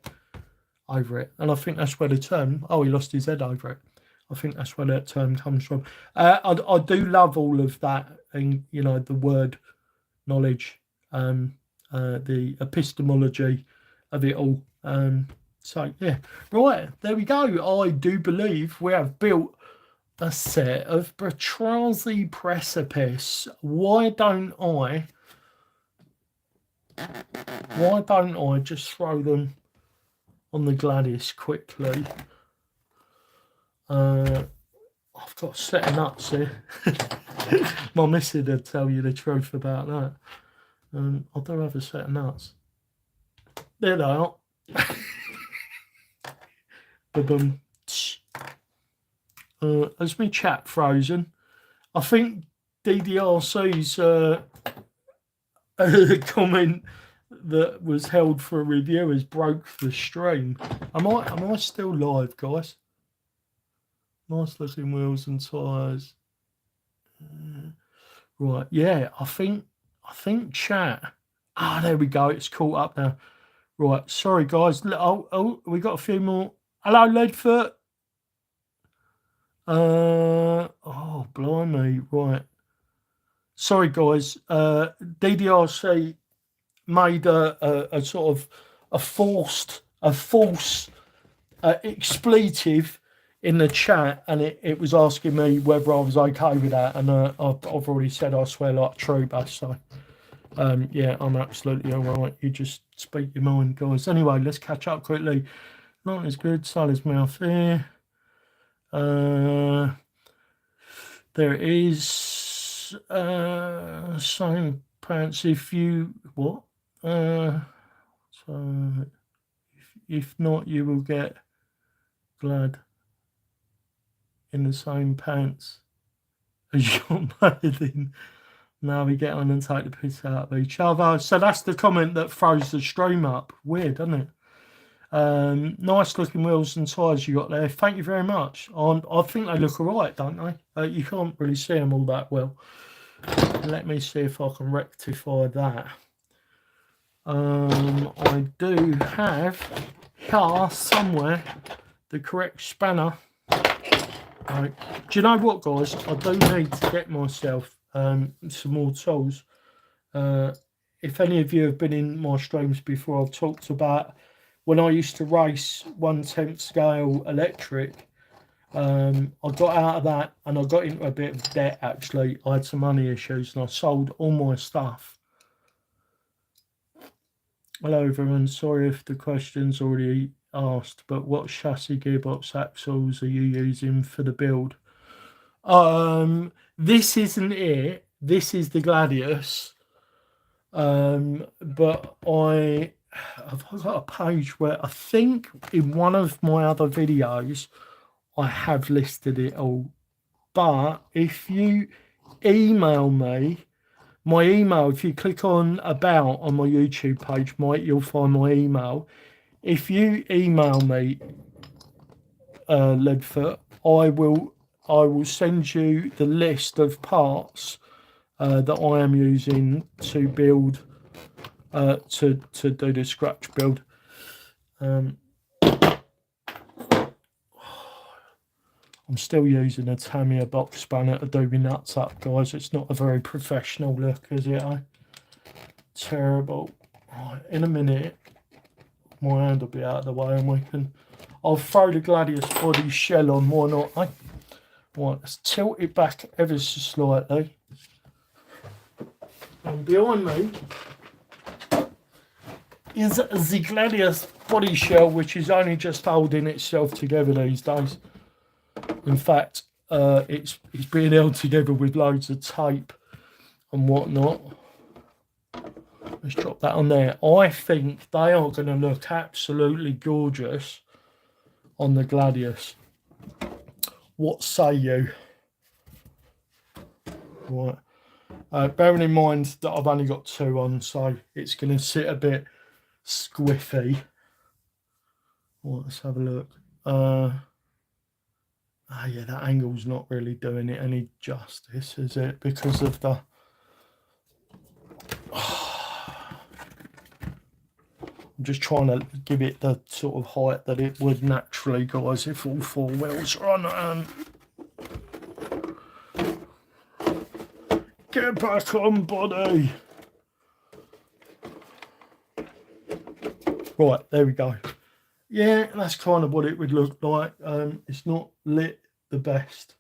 over it. And I think that's where the term, oh, he lost his head over it. I think that's where that term comes from. I do love all of that, and you know, the word knowledge, the epistemology of it all. So yeah, right, there we go. I do believe we have built a set of Batrazzi Precipice. Why don't I just throw them on the Gladius quickly? I've got a set of nuts here. My missus would tell you the truth about that. I do have a set of nuts. There they are. Boom. As my chat frozen, I think DDRC's comment that was held for reviewers broke the stream. Am I still live, guys? Nice looking wheels and tyres. Right, yeah, I think chat. There we go. It's caught up now. Right, sorry guys. Oh, we got a few more. Hello, Leadfoot. Oh, blimey. Right. Sorry, guys. DDRC made a sort of a false expletive in the chat, and it was asking me whether I was okay with that, and I've already said I swear like true bass, so yeah, I'm absolutely all right. You just speak your mind, guys. Anyway, let's catch up quickly. Not as good. Sally's mouth here. There it is. Same pants. If you what? So if not, you will get glad in the same pants as your bathing. Now we get on and take the piss out of each other. So that's the comment that throws the stream up. Weird, doesn't it? Nice looking wheels and tyres you got there. Thank you very much. I think they look alright, don't they? You can't really see them all that well. Let me see if I can rectify that. I do have here somewhere the correct spanner. Right. Do you know what, guys? I do need to get myself some more tools. If any of you have been in my streams before, I've talked about when I used to race 1/10 scale electric. I got out of that and I got into a bit of debt, actually. I had some money issues and I sold all my stuff. Hello everyone, sorry if the question's already asked, but what chassis, gearbox, axles are you using for the build? This isn't it. This is the Gladius. But I've got a page where I think in one of my other videos I have listed it all. But if you email me, my email, if you click on about on my YouTube page, you'll find my email. If you email me Leadfoot, I will send you the list of parts that I am using to build to do the scratch build. I'm still using a Tamiya box spanner to do my nuts up, guys. It's not a very professional look, is it? Eh? Terrible. Right, in a minute, my hand will be out of the way, and I'll throw the Gladius body shell on. Why not? Eh? Right, let's tilt it back ever so slightly. And behind me is the Gladius body shell, which is only just holding itself together these days. In fact, it's being held together with loads of tape and whatnot. Let's drop that on there. I think they are going to look absolutely gorgeous on the Gladius. What say you? Right. Bearing in mind that I've only got 2 on, so it's going to sit a bit squiffy. Right, let's have a look. Yeah, that angle's not really doing it any justice, is it? Because of the... I'm just trying to give it the sort of height that it would naturally, guys, if all 4 wheels are on. Get back on, body. Right, there we go. Yeah, that's kind of what it would look like. It's not lit the best.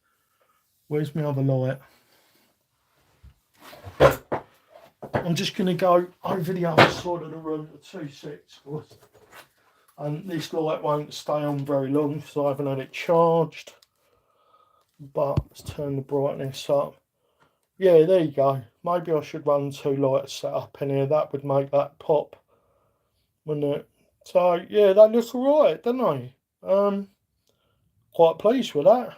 Where's my other light? I'm just going to go over the other side of the room to 2.6. And this light won't stay on very long because I haven't had it charged. But let's turn the brightness up. Yeah, there you go. Maybe I should run 2 lights set up in here. That would make that pop, wouldn't it? So, yeah, they look alright, don't they? Quite pleased with that.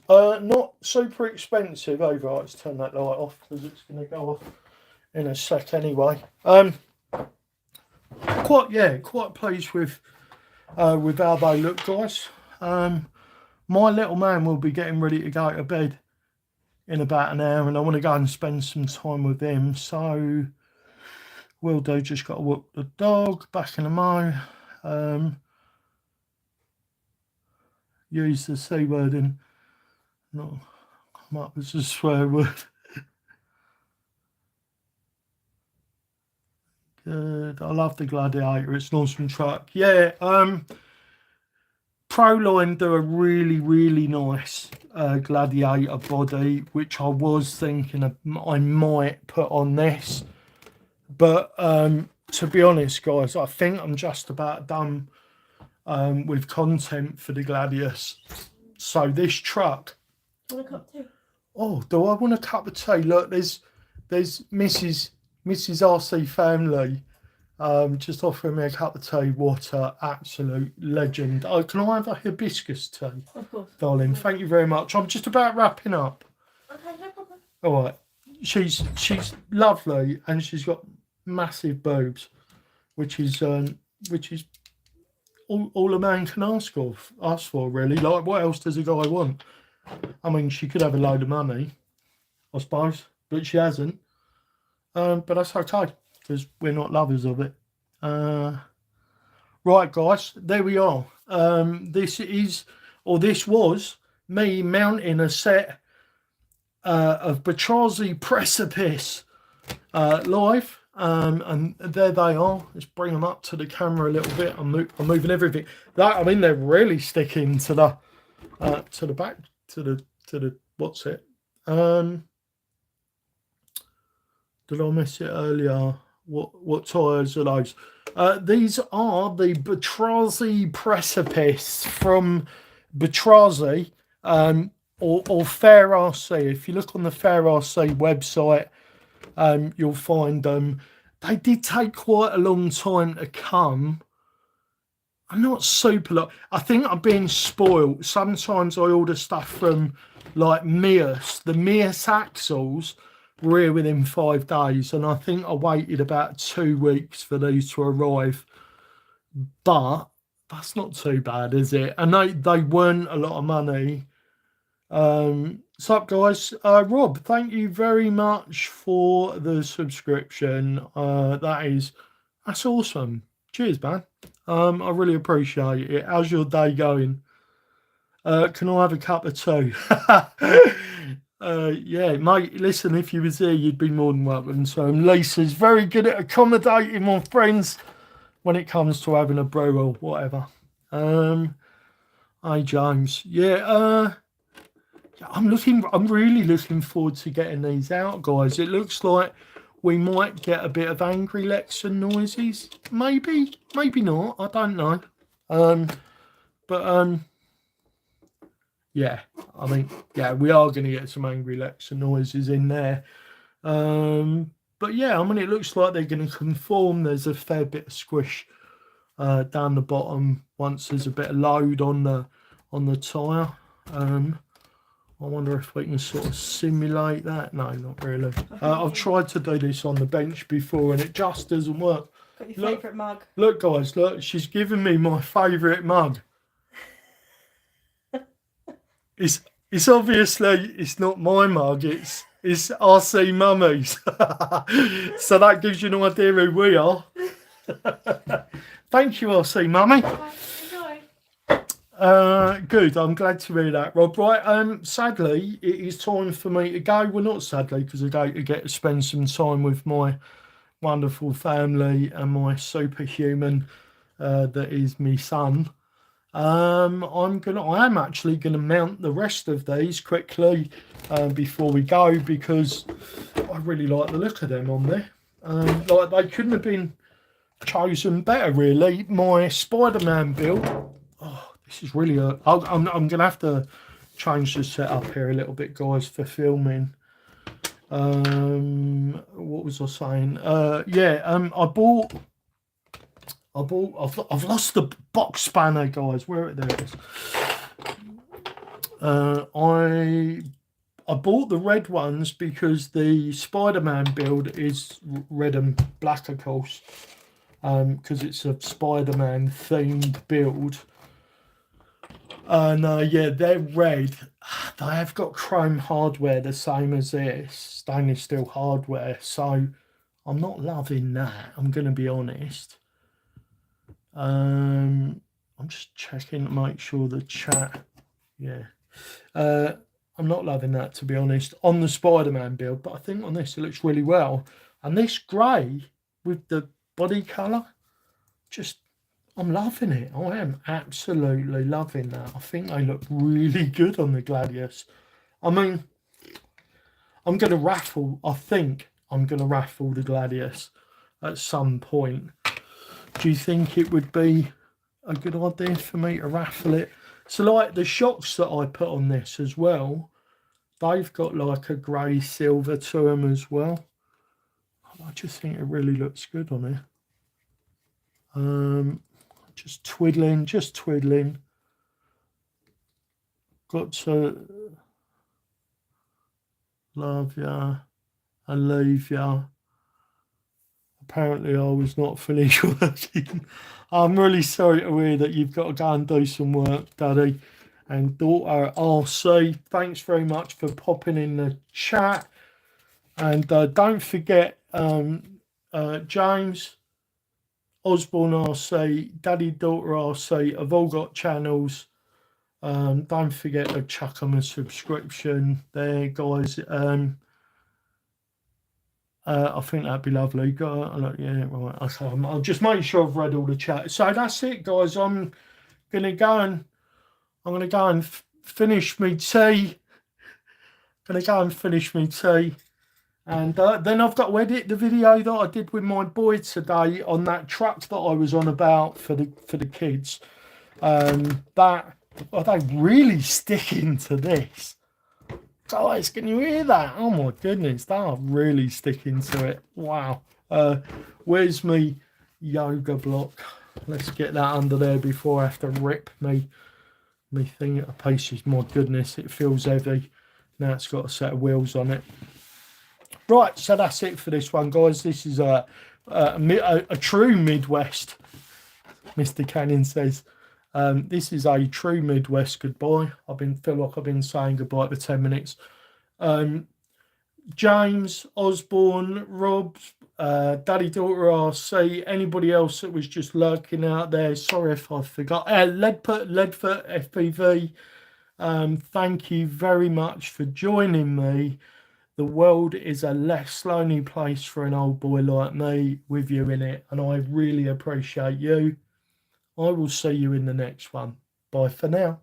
Not super expensive either. Let's turn that light off because it's going to go off in a sec anyway. Quite pleased with how they look, guys. My little man will be getting ready to go to bed in about an hour, and I want to go and spend some time with him. So, will do. Just got to walk the dog back in the mow. Use the C word and not come up as a swear word. Good. I love the Gladiator. It's an awesome truck. Yeah. Proline do a really nice Gladiator body, which I was thinking of, I might put on this. But to be honest, guys, I think I'm just about done with content for the Gladius. So this truck. Want a cup of tea? Oh, do I want a cup of tea? Look, there's Mrs. RC family just offering me a cup of tea. What an absolute legend. Oh, can I have a hibiscus tea? Of course. Darling, thank you very much. I'm just about wrapping up. Okay, no problem. All right. She's lovely, and she's got massive boobs, which is all a man can ask for, really. Like, what else does a guy want? I mean, she could have a load of money, I suppose, but she hasn't. But that's okay, because we're not lovers of it. Right, guys, there we are. This was me mounting a set of Batrazzi Precipice live. And there they are. Let's bring them up to the camera a little bit. I'm moving everything. I mean, they're really sticking to the back, to the what's it? Did I miss it earlier? What tires are those? These are the Batrazzi Precipice from Batrazzi, or Fair RC. If you look on the Fair RC website, you'll find they did take quite a long time to come. I'm not super I think I'm being spoiled. Sometimes I order stuff from like Mears. The Mears axles were here within 5 days, and I think I waited about 2 weeks for these to arrive. But That's not too bad, is it? And they weren't a lot of money. What's up, guys? Rob, thank you very much for the subscription. That's awesome. Cheers, man. I really appreciate it. How's your day going? Can I have a cup of tea? Yeah, mate, listen, if you was here, you'd be more than welcome. So Lisa's very good at accommodating my friends when it comes to having a brew or whatever. Hey, James. Yeah, I'm really looking forward to getting these out, guys. It looks like we might get a bit of angry Lexan noises. Maybe not. I don't know. Yeah, I mean, yeah, we are going to get some angry Lexan noises in there. But yeah, I mean, it looks like they're going to conform. There's a fair bit of squish down the bottom once there's a bit of load on the tyre. I wonder if we can sort of simulate that. No, not really. I've tried to do this on the bench before and it just doesn't work. Got your favourite mug. Look, guys, look, she's given me my favourite mug. It's obviously it's not my mug. It's RC Mummy's. So that gives you an idea who we are. Thank you, RC Mummy. Good. I'm glad to hear that, Rob. Right. Sadly, it is time for me to go. Well, not sadly, because I get to spend some time with my wonderful family and my superhuman that is my son. I am actually gonna mount the rest of these quickly before we go because I really like the look of them on there. Like they couldn't have been chosen better, really. My Spider-Man build. Oh, this is really I'm gonna have to change the setup here a little bit, guys, for filming. What was I saying? I've lost the box spanner, guys. There it is. I bought the red ones because the Spider-Man build is red and black, of course, because it's a Spider-Man themed build. And yeah, they're red. They have got chrome hardware the same as this, stainless steel hardware. So I'm not loving that. I'm going to be honest. I'm just checking to make sure the chat. Yeah. I'm not loving that, to be honest, on the Spider-Man build, but I think on this it looks really well. And this grey with the body colour, I'm loving it. I am absolutely loving that. I think they look really good on the Gladius. I mean, I think I'm going to raffle the Gladius at some point. Do you think it would be a good idea for me to raffle it? So like the shocks that I put on this as well, they've got like a grey silver to them as well. I just think it really looks good on here. Just twiddling. Got to love ya and leave ya. Apparently I was not finished working. I'm really sorry to hear that you've got to go and do some work, Daddy. And daughter RC, thanks very much for popping in the chat. And don't forget, James, Osborne RC, Daddy, daughter RC have all got channels. Don't forget to chuck them a subscription there, guys. I think that'd be lovely. Yeah, right. Okay, I'll just make sure I've read all the chat. So that's it, guys. I'm gonna go and finish me tea. And then I've got to edit the video that I did with my boy today on that truck that I was on about for the kids. Are they really sticking to this? Guys, can you hear that? Oh my goodness, they are really sticking to it. Wow. Where's me yoga block? Let's get that under there before I have to rip me thing at a pieces. My goodness, it feels heavy. Now it's got a set of wheels on it. Right, so that's it for this one, guys. This is a true Midwest, Mr. Cannon says. This is a true Midwest goodbye. Feel like I've been saying goodbye for 10 minutes. James, Osborne, Rob, Daddy Daughter RC, anybody else that was just lurking out there, sorry if I forgot. Leadfoot FPV, thank you very much for joining me. The world is a less lonely place for an old boy like me with you in it, and I really appreciate you. I will see you in the next one. Bye for now.